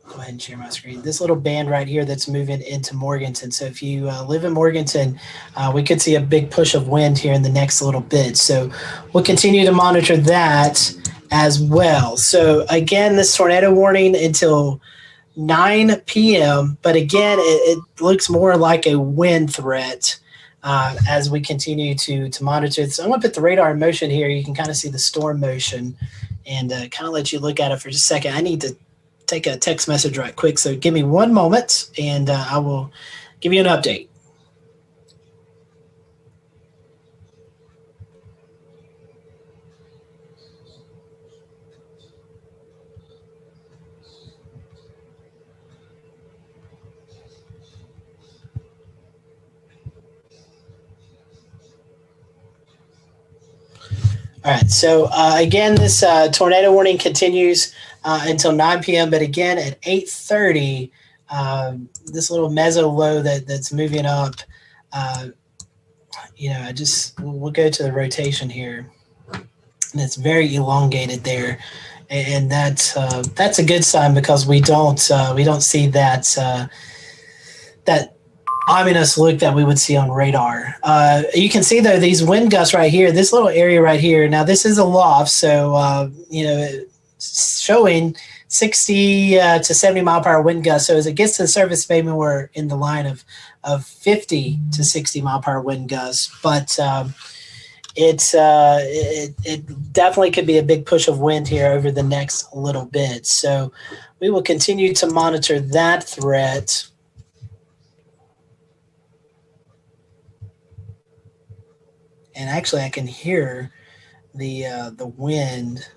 Go ahead and share my screen. This little band right here that's moving into Morganton. So if you live in Morganton, we could see a big push of wind here in the next little bit. So we'll continue to monitor that as well. So again, this tornado warning until 9 p.m. But again, it looks more like a wind threat as we continue to monitor. So I'm going to put the radar in motion here. You can kind of see the storm motion and kind of let you look at it for just a second. I need to take a text message right quick. So give me one moment and I will give you an update. All right, so again, this tornado warning continues until 9 p.m., but again, at 8:30, this little meso low that's moving up, we'll go to the rotation here, and it's very elongated there, and that's a good sign because we don't see that ominous look that we would see on radar. You can see, though, these wind gusts right here, this little area right here. Now, this is a loft, so, it's showing 60 to 70 mile per hour wind gusts. So as it gets to the surface, maybe we're in the line of 50 to 60 mile per hour wind gusts. But it definitely could be a big push of wind here over the next little bit. So we will continue to monitor that threat. And actually, I can hear the wind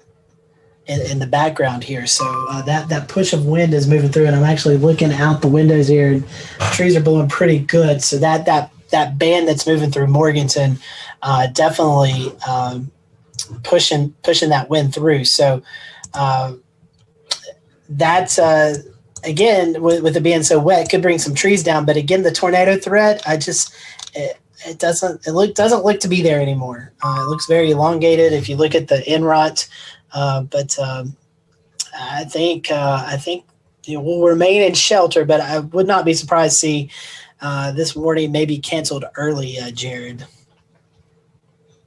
in the background here. So that push of wind is moving through, and I'm actually looking out the windows here, and trees are blowing pretty good. So that band that's moving through Morganton definitely pushing that wind through. So that's again, with it being so wet, could bring some trees down. But again, the tornado threat, it doesn't look to be there anymore. It looks very elongated if you look at the NROT. But I think we'll remain in shelter. But I would not be surprised to see this warning maybe canceled early, Jared.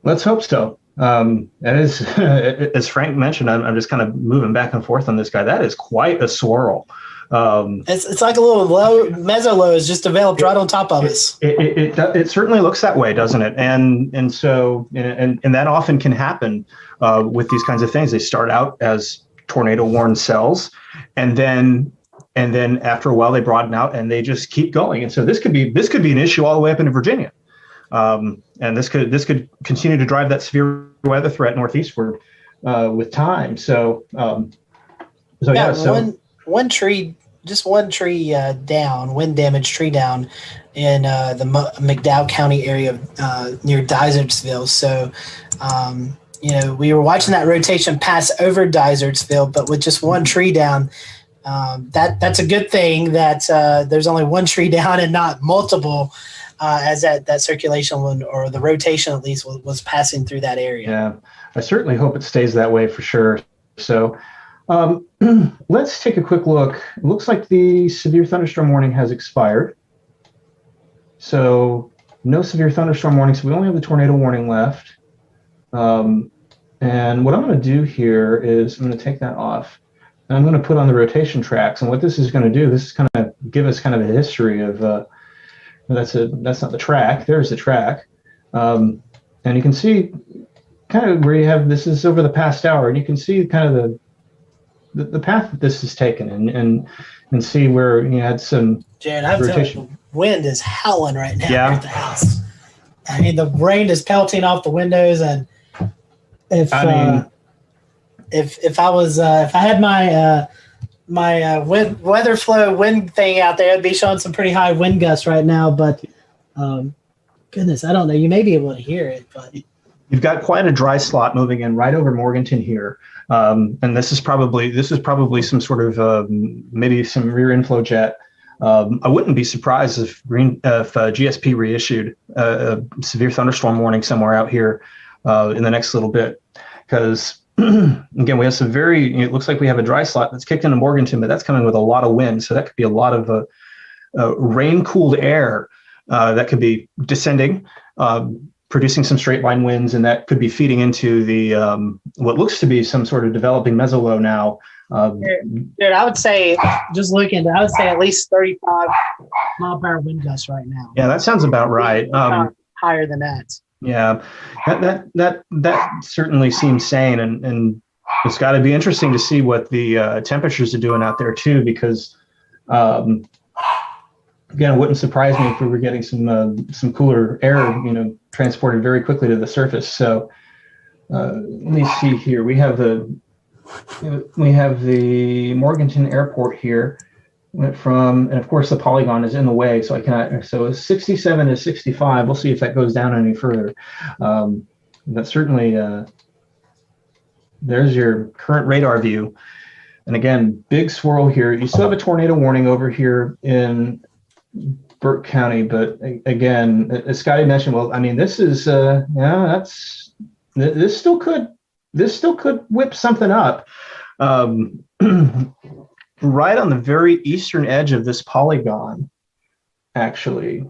Let's hope so. And as Frank mentioned, I'm just kind of moving back and forth on this guy. That is quite a swirl. It's like a little meso low is just developed right on top of us. It certainly looks that way, doesn't it? And so that often can happen with these kinds of things. They start out as tornado warned cells, and then after a while they broaden out and they just keep going. And so this could be an issue all the way up into Virginia, and this could continue to drive that severe weather threat northeastward with time. So one tree. Just one tree down, wind damage tree down in the McDowell County area near Dysartsville. So, we were watching that rotation pass over Dysartsville, but with just one tree down, that's a good thing that there's only one tree down and not multiple, as that circulation or the rotation at least was passing through that area. Yeah, I certainly hope it stays that way for sure. So. Let's take a quick look. It looks like the severe thunderstorm warning has expired. So no severe thunderstorm warning. So we only have the tornado warning left. And what I'm going to do here is I'm going to take that off. And I'm going to put on the rotation tracks. And what this is going to do, this is kind of give us kind of a history of, that's not the track. There's the track. And you can see kind of where you have, this is over the past hour. And you can see kind of the path that this has taken and see where you had some Jared, I'm rotation. telling you, wind is howling right now Yeah. here at the house. I mean, the rain is pelting off the windows, and if if I had my weather flow wind thing out there, it'd be showing some pretty high wind gusts right now. But goodness, I don't know. You may be able to hear it, but you've got quite a dry slot moving in right over Morganton here, and this is probably some sort of maybe some rear inflow jet. I wouldn't be surprised if GSP reissued a severe thunderstorm warning somewhere out here in the next little bit, because again, we have some it looks like we have a dry slot that's kicked into Morganton, but that's coming with a lot of wind. So that could be a lot of rain-cooled air that could be descending, producing some straight line winds, and that could be feeding into the what looks to be some sort of developing mesolow now. Dude, I would say, just looking, I would say at least 35 mile per hour wind gusts right now. Yeah, that sounds about right. Higher than that. Yeah, that certainly seems sane, and it's got to be interesting to see what the temperatures are doing out there too, because again, it wouldn't surprise me if we were getting some cooler air, transported very quickly to the surface. So let me see here. We have the Morganton Airport here. Went from, and of course the polygon is in the way, so I cannot. So 67 to 65. We'll see if that goes down any further. But certainly, there's your current radar view. And again, big swirl here. You still have a tornado warning over here in Burke County, but again, as Scotty mentioned, well, I mean, this is this still could whip something up. Right on the very eastern edge of this polygon, actually.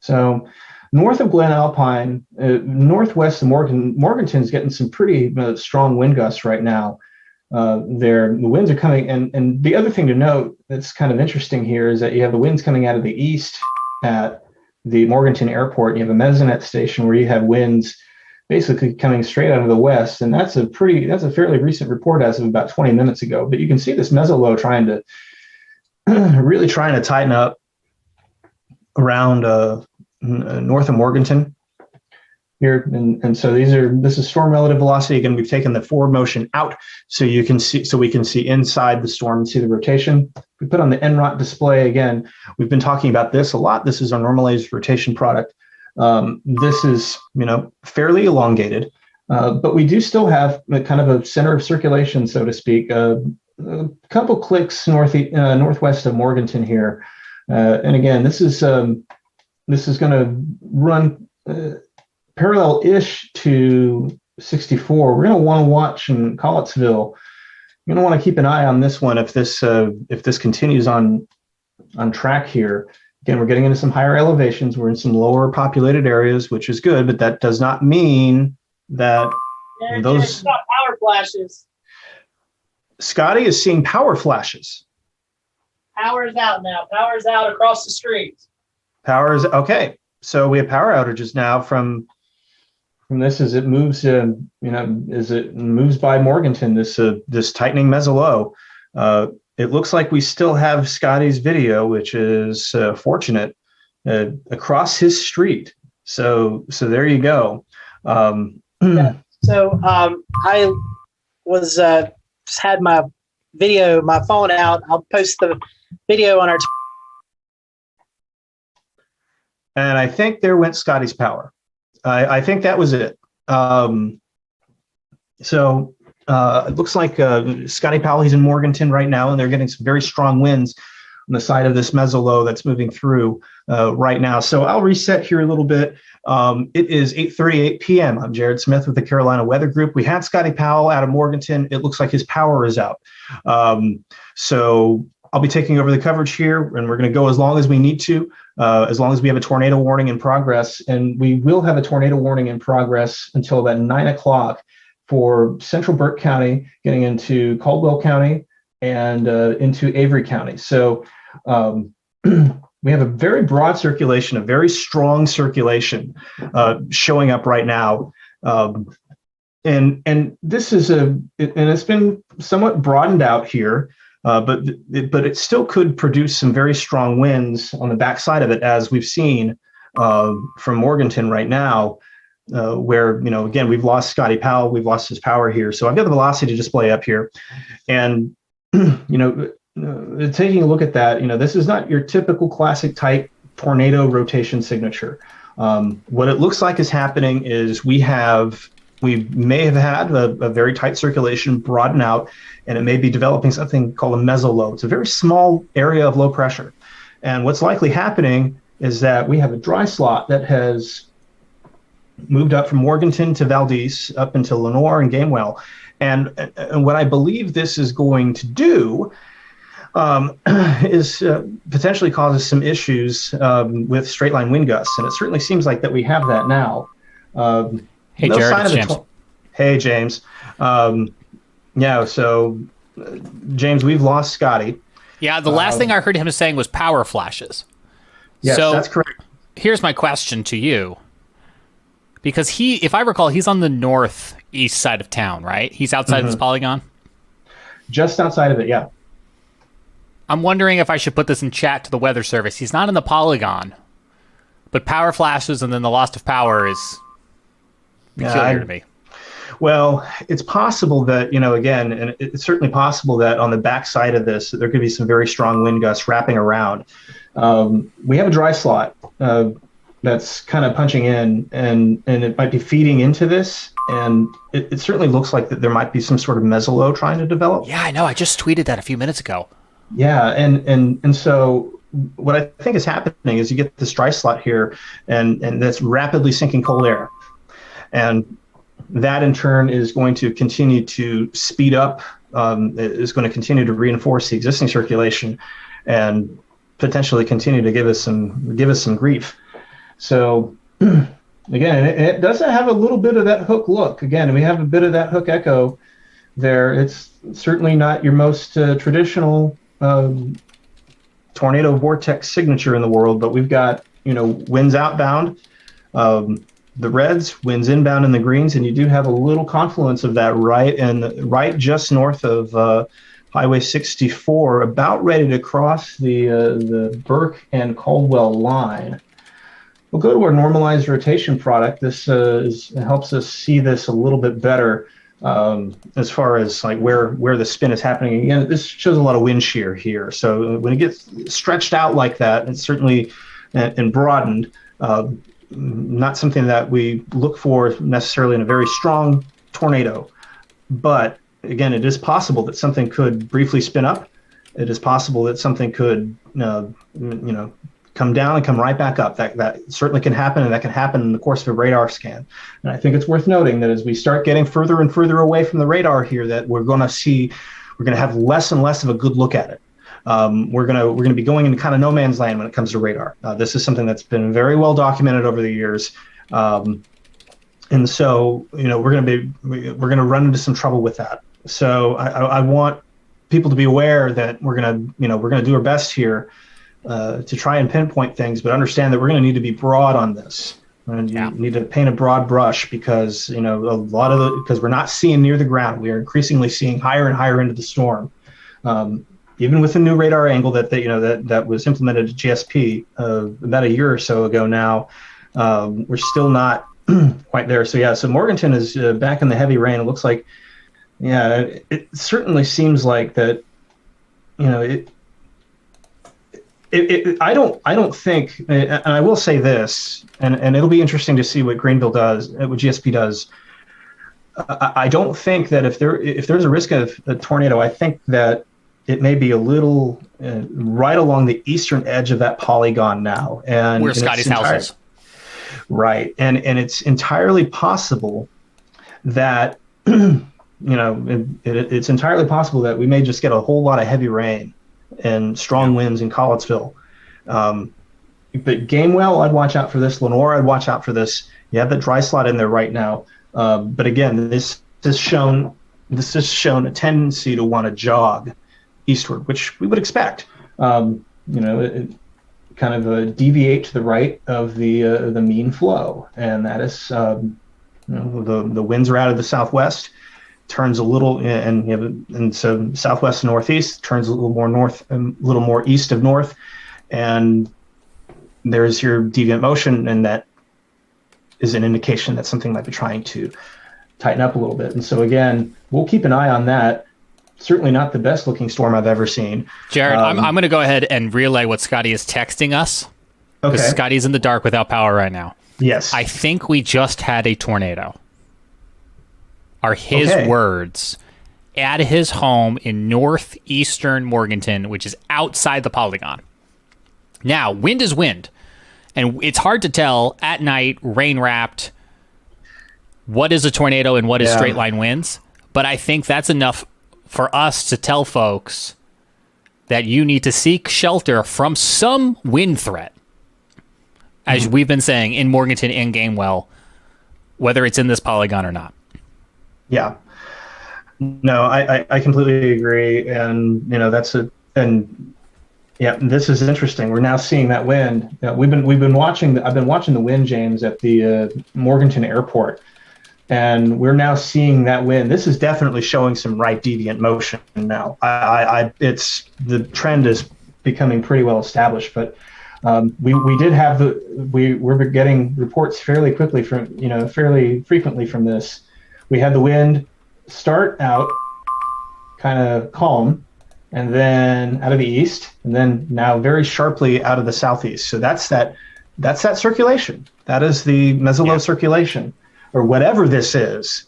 So north of Glen Alpine, northwest of Morganton's getting some pretty strong wind gusts right now. The winds are coming, and the other thing to note that's kind of interesting here is that you have the winds coming out of the east at the Morganton Airport. You have a mesonet station where you have winds basically coming straight out of the west, and that's a fairly recent report as of about 20 minutes ago. But you can see this mesolow really trying to tighten up around north of Morganton here, and so this is storm relative velocity. Again, we've taken the forward motion out so we can see inside the storm and see the rotation. We put on the NROT display again. We've been talking about this a lot. This is our normalized rotation product. This is, fairly elongated, but we do still have kind of a center of circulation, so to speak, a couple clicks northwest of Morganton here. And again, this is going to run parallel-ish to 64. We're going to want to watch in Collettsville. You're going to want to keep an eye on this one if this continues on track here. Again, we're getting into some higher elevations. We're in some lower populated areas, which is good, but that does not mean that those power flashes. Scotty is seeing power flashes. Power's out now. Power's out across the street. Power's okay. So we have power outages now from this as it moves. As it moves by Morganton, this tightening mesolow. It looks like we still have Scotty's video, which is fortunate, across his street. So there you go. Yeah. So I was just had my phone out. I'll post the video on our. And I think there went Scotty's power. I think that was it. It looks like Scotty Powell, he's in Morganton right now, and they're getting some very strong winds on the side of this mesolow that's moving through right now. So I'll reset here a little bit. It is 8:38 p.m. I'm Jared Smith with the Carolina Weather Group. We had Scotty Powell out of Morganton. It looks like his power is out. So I'll be taking over the coverage here, and we're going to go as long as we need to, as long as we have a tornado warning in progress. And we will have a tornado warning in progress until about 9 o'clock. For central Burke County, getting into Caldwell County and into Avery County. So we have a very broad circulation, a very strong circulation showing up right now. And this is and it's been somewhat broadened out here, but it still could produce some very strong winds on the backside of it, as we've seen from Morganton right now. where, again, we've lost Scotty Powell, we've lost his power here. So I've got the velocity display up here, and taking a look at that, this is not your typical classic type tornado rotation signature. What it looks like is happening is we may have had a very tight circulation broaden out, and it may be developing something called a mesolow. It's a very small area of low pressure. And what's likely happening is that we have a dry slot that has moved up from Morganton to Valdez, up into Lenore and Gamewell. And what I believe this is going to do is potentially causes some issues with straight line wind gusts. And it certainly seems like that we have that now. Hey, Jared, James. Hey, James. So, James, we've lost Scotty. Yeah, the last thing I heard him saying was power flashes. Yes, so, that's correct. Here's my question to you. Because if I recall, he's on the northeast side of town, right? He's outside of this polygon? Just outside of it, yeah. I'm wondering if I should put this in chat to the Weather Service. He's not in the polygon, but power flashes and then the loss of power is peculiar to me. Well, it's possible that, again, and it's certainly possible that on the backside of this, there could be some very strong wind gusts wrapping around. We have a dry slot that's kind of punching in, and it might be feeding into this. And it certainly looks like that there might be some sort of mesolow trying to develop. Yeah, I know. I just tweeted that a few minutes ago. Yeah, and so what I think is happening is you get this dry slot here, and that's rapidly sinking cold air. And that in turn is going to continue to speed up, is going to continue to reinforce the existing circulation and potentially continue to give us some grief. So again, it doesn't have a little bit of that hook look. Again, we have a bit of that hook echo there. It's certainly not your most traditional tornado vortex signature in the world, but we've got, winds outbound, the reds, winds inbound in the greens, and you do have a little confluence of that right just north of Highway 64, about ready to cross the Burke and Caldwell line. We'll go to our normalized rotation product. This helps us see this a little bit better as far as like where the spin is happening. Again, this shows a lot of wind shear here. So when it gets stretched out like that, it's certainly and broadened. Not something that we look for necessarily in a very strong tornado, but again, it is possible that something could briefly spin up. It is possible that something could, come down and come right back up. That certainly can happen, and that can happen in the course of a radar scan. And I think it's worth noting that as we start getting further and further away from the radar here, that we're going to have less and less of a good look at it. We're gonna be going into kind of no man's land when it comes to radar. This is something that's been very well documented over the years, and so we're gonna run into some trouble with that. So I want people to be aware that we're gonna do our best here to try and pinpoint things, but understand that we're gonna need to be broad on this. And you need to paint a broad brush because because we're not seeing near the ground. We are increasingly seeing higher and higher into the storm. Even with the new radar angle that was implemented at GSP about a year or so ago now, we're still not quite there. So Morganton is back in the heavy rain. It looks like, it certainly seems like that. I don't think, and I will say this, and it'll be interesting to see what Greenville does, what GSP does. I don't think that if there's a risk of a tornado, I think that it may be a little right along the eastern edge of that polygon now, and where Scotty's house is. Right, and it's entirely possible that it's entirely possible that we may just get a whole lot of heavy rain and strong winds in Collinsville. But Gamewell, I'd watch out for this. Lenore, I'd watch out for this. You have the dry slot in there right now, but again, this has shown a tendency to want to jog eastward, which we would expect. It kind of deviate to the right of the mean flow, and that is the winds are out of the southwest, turns a little, and so southwest to northeast turns a little more north, a little more east of north, and there's your deviant motion, and that is an indication that something might be trying to tighten up a little bit. And so again, we'll keep an eye on that. Certainly not the best looking storm I've ever seen. Jared, I'm going to go ahead and relay what Scotty is texting us. Because Scotty's in the dark without power right now. Yes. I think we just had a tornado. Are his words at his home in northeastern Morganton, which is outside the polygon. Now, wind is wind. And it's hard to tell at night, rain-wrapped, what is a tornado and what is straight line winds. But I think that's enough for us to tell folks that you need to seek shelter from some wind threat, as we've been saying, in Morganton and Gamewell, whether it's in this polygon or not. Yeah. No, I completely agree. And, you know, this is interesting. We're now seeing that wind. I've been watching the wind, James, at the Morganton airport. And we're now seeing that wind. This is definitely showing some right deviant motion now. The trend is becoming pretty well established, but we're getting reports fairly frequently from this. We had the wind start out kind of calm, and then out of the east, and then now very sharply out of the southeast. So that's that circulation. That is the mesolow circulation, or whatever this is.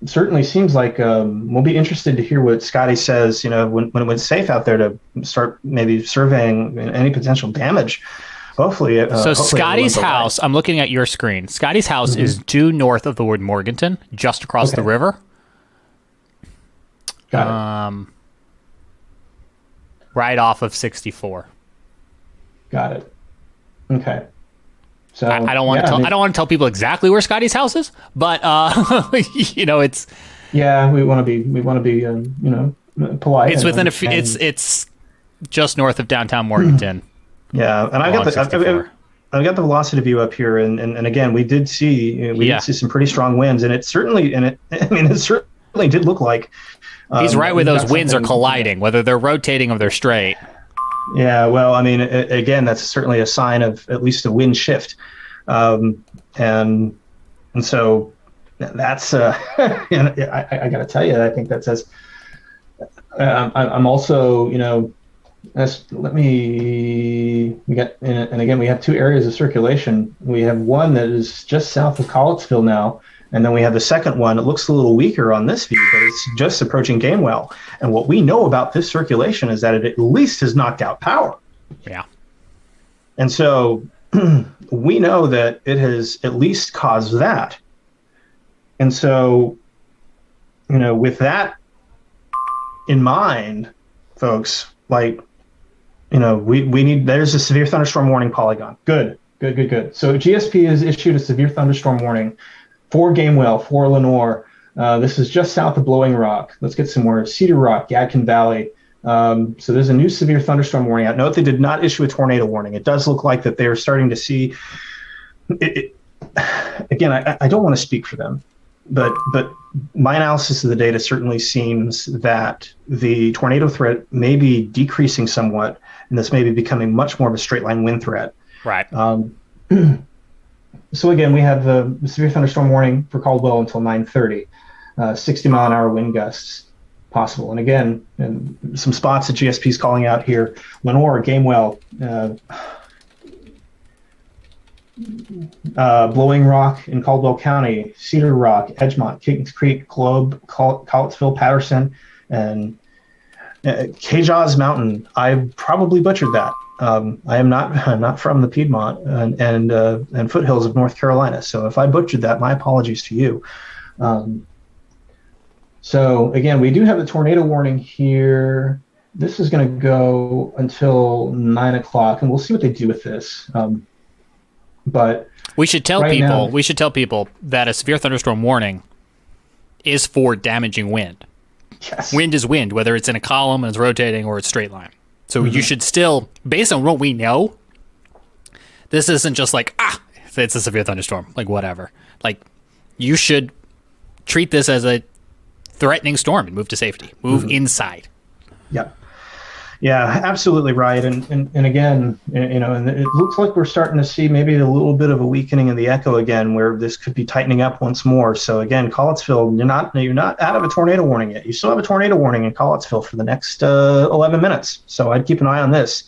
Certainly seems like we'll be interested to hear what Scotty says, when it was safe out there to start maybe surveying any potential damage. Hopefully. Scotty's house, I'm looking at your screen. Scotty's house is due north of the word Morganton, just across the river. Got it. Right off of 64. Got it. Okay. So I don't want to tell people exactly where Scotty's house is, but it's. Yeah, we want to be polite. It's within it's just north of downtown Morganton. Yeah, and I've got the velocity view up here, and again, we did see did see some pretty strong winds, and it certainly did look like he's right where those winds are colliding, whether they're rotating or they're straight. Yeah, well, I mean, again, that's certainly a sign of at least a wind shift, and so that's I got to tell you, I think that says I'm also we have two areas of circulation. We have one that is just south of Collettsville now, and then we have the second one. It looks a little weaker on this view, but it's just approaching Gamewell. And what we know about this circulation is that it at least has knocked out power. Yeah. And so we know that it has at least caused that. And so, with that in mind, folks, we need, there's a severe thunderstorm warning polygon. Good. So GSP has issued a severe thunderstorm warning for Gamewell, for Lenore. This is just south of Blowing Rock. Let's get some more. Cedar Rock, Yadkin Valley. So there's a new severe thunderstorm warning out. Note they did not issue a tornado warning. It does look like that they're starting to see again, I don't want to speak for them, but my analysis of the data certainly seems that the tornado threat may be decreasing somewhat, and this may be becoming much more of a straight line wind threat. Right. So again, we have the severe thunderstorm warning for Caldwell until 9:30, 60-mile-an-hour wind gusts possible. And again, some spots that GSP is calling out here: Lenore, Gamewell, Blowing Rock in Caldwell County, Cedar Rock, Edgemont, Kings Creek, Globe, Collettsville, Patterson, and Cajas Mountain. I probably butchered that. I'm not from the Piedmont and foothills of North Carolina, so if I butchered that, my apologies to you. So again, we do have the tornado warning here. This is going to go until 9 o'clock, and we'll see what they do with this. But we should tell people that a severe thunderstorm warning is for damaging wind. Yes. Wind is wind, whether it's in a column and it's rotating or it's straight line. So you should still, based on what we know, this isn't just like, it's a severe thunderstorm, like whatever. Like, you should treat this as a threatening storm and move to safety. Move inside. Yep. Yeah, absolutely right. And again, and it looks like we're starting to see maybe a little bit of a weakening of the echo again, where this could be tightening up once more. So again, Collettsville, you're not out of a tornado warning yet. You still have a tornado warning in Collettsville for the next 11 minutes. So I'd keep an eye on this.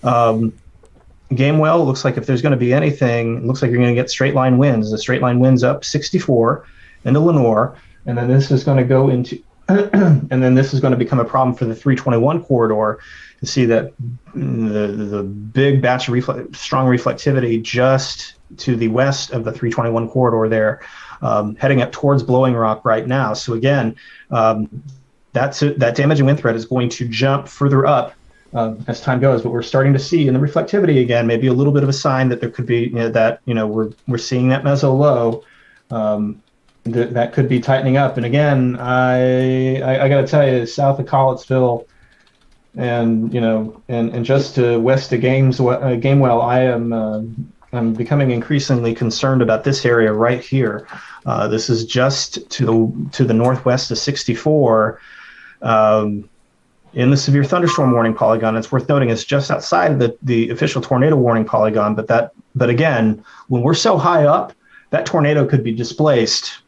Gamewell, looks like if there's going to be anything, it looks like you're going to get straight line winds. The straight line winds up 64 into Lenore, and then this is going to go into and then this is going to become a problem for the 321 corridor. You see that the big batch of strong reflectivity just to the west of the 321 corridor there, heading up towards Blowing Rock right now. So again, that damaging wind threat is going to jump further up as time goes, but we're starting to see in the reflectivity again, maybe a little bit of a sign that there could be we're seeing that meso low. That could be tightening up. And again, I got to tell you, south of Collettsville and just to west of Gamewell, I'm becoming increasingly concerned about this area right here. This is just to the northwest of 64 in the severe thunderstorm warning polygon. It's worth noting it's just outside the official tornado warning polygon, but again, when we're so high up, that tornado could be displaced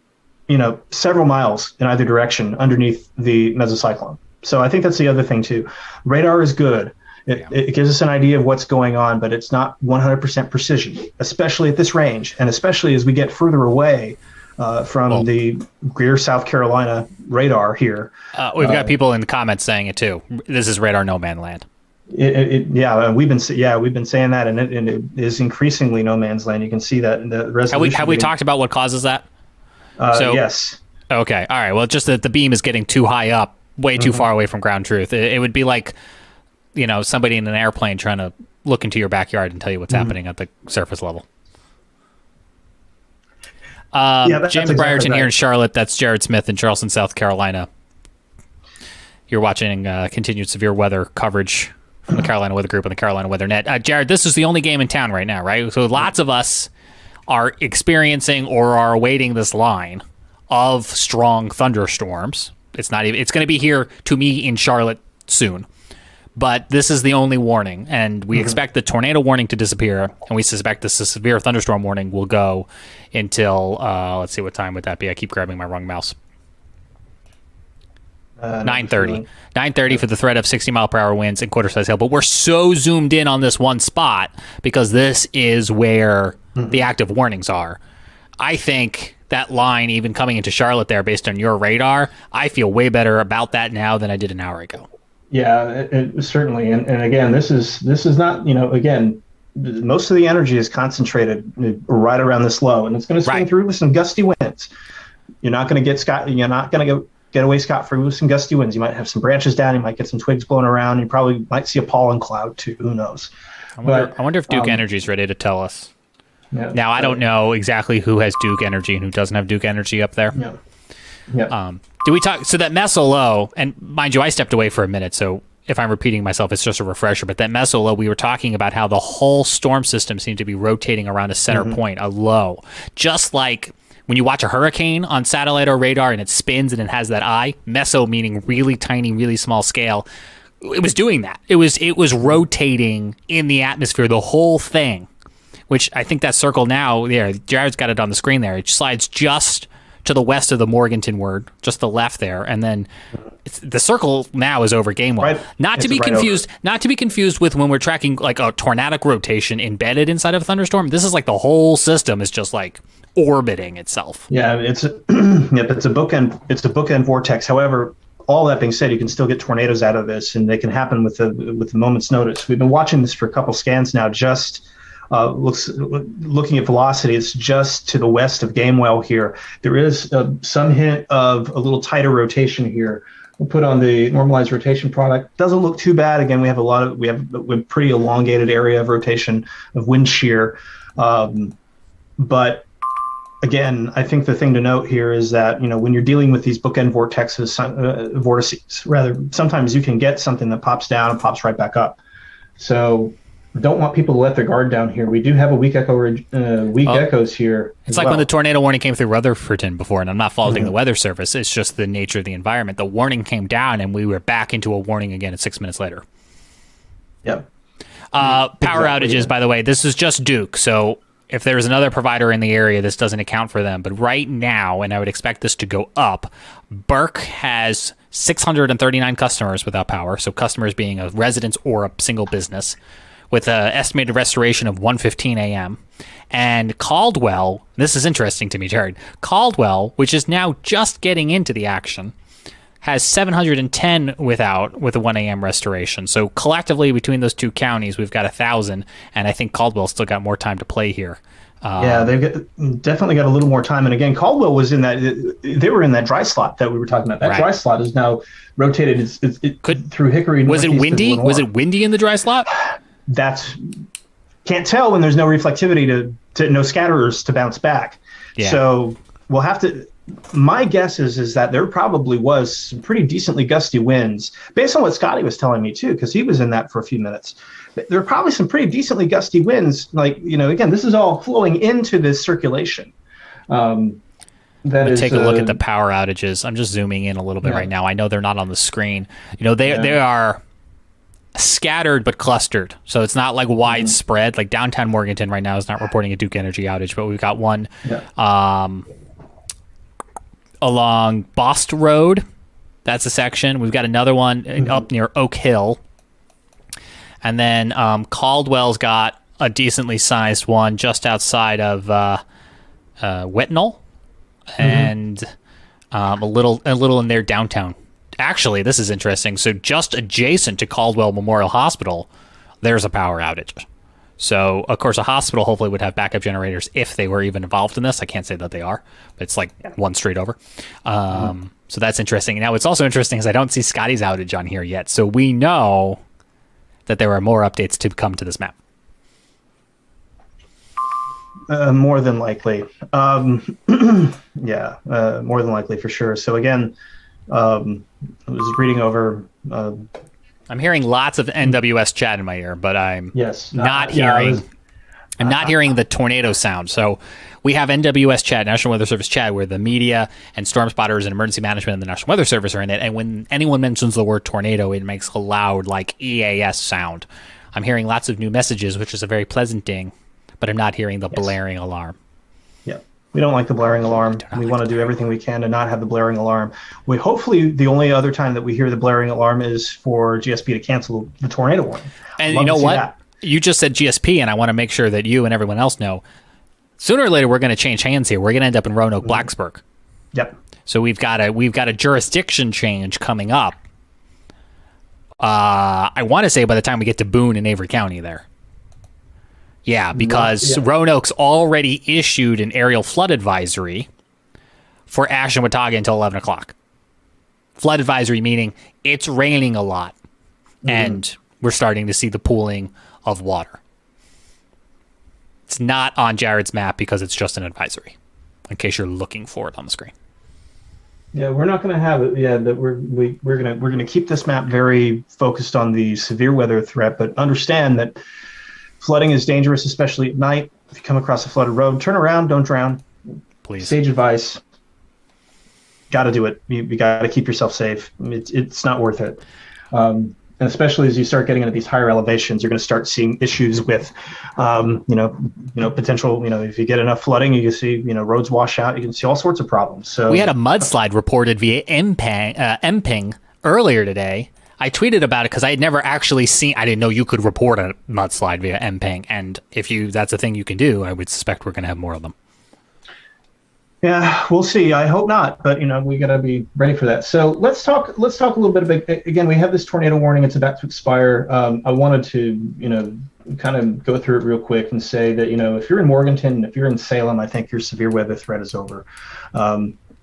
several miles in either direction underneath the mesocyclone. So I think that's the other thing too. Radar is good. It gives us an idea of what's going on, but it's not 100% precision, especially at this range, and especially as we get further away from the Greer, South Carolina radar here. We've got people in the comments saying it too. This is radar no man land. We've been saying that, and it is increasingly no man's land. You can see that in the resolution. Have we talked about what causes that? Yes. Okay. All right. Well, just that the beam is getting too high up, way too far away from ground truth. It would be like, somebody in an airplane trying to look into your backyard and tell you what's happening at the surface level. James Brierton here in Charlotte. That's Jared Smith in Charleston, South Carolina. You're watching continued severe weather coverage from the Carolina Weather Group and the Carolina Weather Net. Jared, this is the only game in town right now, right? So lots of us are experiencing or are awaiting this line of strong thunderstorms. It's going to be here to me in Charlotte soon. But this is the only warning, and we expect the tornado warning to disappear, and we suspect the severe thunderstorm warning will go until, let's see, what time would that be? I keep grabbing my wrong mouse. 9:30. 9:30 for the threat of 60-mile-per-hour winds and quarter-size hail. But we're so zoomed in on this one spot because this is where the active warnings are. I think that line, even coming into Charlotte there, based on your radar, I feel way better about that now than I did an hour ago. Yeah, it certainly. And again, this is not, again, most of the energy is concentrated right around this low, and it's going to swing through with some gusty winds. You're not going to get away scot-free with some gusty winds. You might have some branches down. You might get some twigs blowing around. You probably might see a pollen cloud too. Who knows? I wonder if Duke Energy is ready to tell us. Yeah, now, I don't know exactly who has Duke Energy and who doesn't have Duke Energy up there. Yeah. Do we talk? So that meso low, and mind you, I stepped away for a minute, so if I'm repeating myself, it's just a refresher. But that meso low, we were talking about how the whole storm system seemed to be rotating around a center point, a low, just like when you watch a hurricane on satellite or radar and it spins and it has that eye. Meso meaning really tiny, really small scale. It was doing that. It was rotating in the atmosphere, the whole thing. Which I think that circle now, Jared's got it on the screen there. It slides just to the west of the Morganton word, just the left there, and then the circle now is over Gamewell. Right. Not to be confused with when we're tracking like a tornadic rotation embedded inside of a thunderstorm. This is like the whole system is just like orbiting itself. Yeah, it's a bookend vortex. However, all that being said, you can still get tornadoes out of this, and they can happen with the moment's notice. We've been watching this for a couple scans now. Just looking at velocity, it's just to the west of Gamewell here. There is some hint of a little tighter rotation here. We'll put on the normalized rotation product. Doesn't look too bad. Again, we have a pretty elongated area of rotation of wind shear. But again, I think the thing to note here is that, when you're dealing with these bookend vortices, sometimes you can get something that pops down and pops right back up. So don't want people to let their guard down here. We do have a weak echoes here. It's like when the tornado warning came through Rutherfordton before, and I'm not faulting the weather service. It's just the nature of the environment. The warning came down, and we were back into a warning again at 6 minutes later. Yep. Power Exactly, outages, yeah. by the way, this is just Duke. So if there's another provider in the area, this doesn't account for them. But right now, and I would expect this to go up, Burke has 639 customers without power. So customers being a residence or a single business, with an estimated restoration of 1:15 a.m. And Caldwell, this is interesting to me, Jared. Caldwell, which is now just getting into the action, has 710 with a 1 a.m. restoration. So collectively between those two counties, we've got 1,000, and I think Caldwell's still got more time to play here. Yeah, definitely got a little more time. And again, Caldwell was in that. They were in that dry slot that we were talking about. That dry slot is now rotated. Through Hickory. Was it windy? Was it windy in the dry slot? Can't tell when there's no reflectivity to no scatterers to bounce back. Yeah. So we'll have to. My guess is that there probably was some pretty decently gusty winds, based on what Scotty was telling me too, because he was in that for a few minutes. There are probably some pretty decently gusty winds. Like, again, this is all flowing into this circulation. Take a look at the power outages. I'm just zooming in a little bit right now. I know they're not on the screen. They are scattered but clustered, so it's not like widespread. Like downtown Morganton right now is not reporting a Duke Energy outage, but we've got one along Boston Road. That's a section. We've got another one up near Oak Hill. And then Caldwell's got a decently sized one just outside of Whitnall, and a little in their downtown. Actually, this is interesting. So just adjacent to Caldwell Memorial Hospital, there's a power outage. So, of course, a hospital hopefully would have backup generators if they were even involved in this. I can't say that they are, but it's like one straight over. So that's interesting. Now, what's also interesting is I don't see Scotty's outage on here yet. So we know that there are more updates to come to this map. More than likely. More than likely for sure. So again, I was reading over. I'm hearing lots of NWS chat in my ear, but I'm not hearing. I'm not hearing the tornado sound. So we have NWS chat, National Weather Service chat, where the media and storm spotters and emergency management and the National Weather Service are in it. And when anyone mentions the word tornado, it makes a loud, like EAS sound. I'm hearing lots of new messages, which is a very pleasant ding, but I'm not hearing the blaring alarm. Yeah, we don't like the blaring alarm. We want to do everything we can to not have the blaring alarm. Hopefully the only other time that we hear the blaring alarm is for GSP to cancel the tornado warning. And you know what? That. You just said GSP, and I want to make sure that you and everyone else know, sooner or later we're going to change hands here. We're going to end up in Roanoke, Blacksburg. Yep. So we've got a jurisdiction change coming up. I want to say by the time we get to Boone and Avery County there. Yeah, because Roanoke's already issued an aerial flood advisory for Ash and Watauga until 11 o'clock. Flood advisory meaning it's raining a lot, and we're starting to see the pooling of water. It's not on Jared's map because it's just an advisory, in case you're looking for it on the screen. Yeah, we're not going to have it. Yeah, that we're going to keep this map very focused on the severe weather threat, but understand that flooding is dangerous, especially at night. If you come across a flooded road, turn around, don't drown. Please. Sage advice. Got to do it. You got to keep yourself safe. It's not worth it. And especially as you start getting into these higher elevations, you're going to start seeing issues with, potential. If you get enough flooding, you can see, roads wash out. You can see all sorts of problems. So we had a mudslide reported via MPing earlier today. I tweeted about it because I had never actually seen. I didn't know you could report a mudslide via MPing, and if that's a thing you can do, I would suspect we're going to have more of them. Yeah, we'll see. I hope not, but we got to be ready for that. So let's talk a little bit about, again, we have this tornado warning. It's about to expire. I wanted to, kind of go through it real quick and say that, if you're in Morganton, if you're in Salem, I think your severe weather threat is over.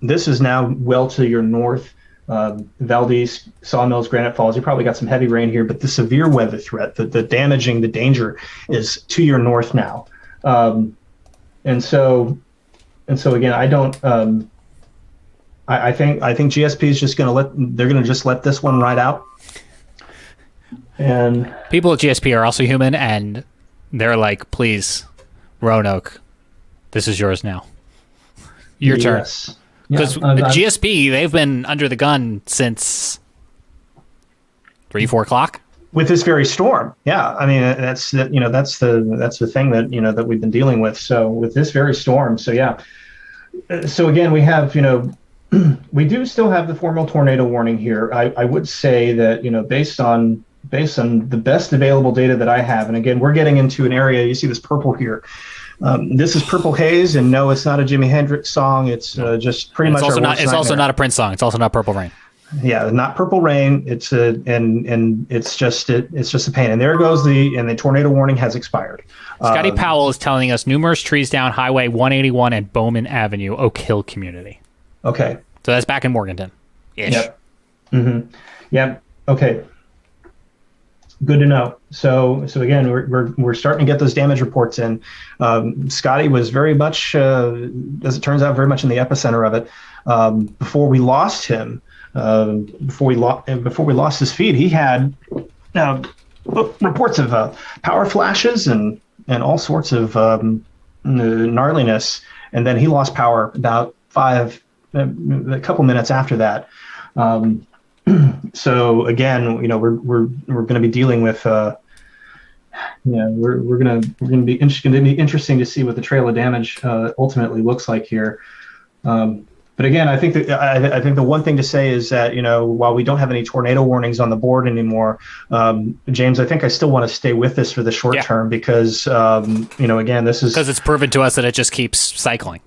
This is now well to your north. Valdez, Sawmills, Granite Falls, you probably got some heavy rain here, but the severe weather threat, the danger is to your north now. And so again, I don't. I think GSP is just going to just let this one ride out. And people at GSP are also human, and they're like, "Please, Roanoke, this is yours now. Your turn." Because GSP, they've been under the gun since 3-4 o'clock. with this very storm. Yeah, I mean that's the thing that that we've been dealing with. So with this very storm, so yeah. So again, we have we do still have the formal tornado warning here. I would say that based on the best available data that I have, and again we're getting into an area. You see this purple here. This is Purple Haze, and no, it's not a Jimi Hendrix song. It's just pretty much. It's also not a Prince song. It's also not Purple Rain. Yeah, not Purple Rain. It's it's just a pain. And there goes the tornado warning has expired. Scotty Powell is telling us numerous trees down Highway 181 and Bowman Avenue, Oak Hill community. Okay. So that's back in Morganton. Ish. Yep. Mm-hmm. Yep. Okay. Good to know. So again, we're starting to get those damage reports in. Scotty was very much, as it turns out, very much in the epicenter of it. Before we lost him. Before we lost his feed, he had reports of power flashes and all sorts of gnarliness, and then he lost power about a couple minutes after that. So again, we're going to be dealing with we're going to be interesting to see what the trail of damage ultimately looks like here. But again, I think the one thing to say is that while we don't have any tornado warnings on the board anymore, James, I think I still want to stay with this for the short term because again, this is because it's proven to us that it just keeps cycling.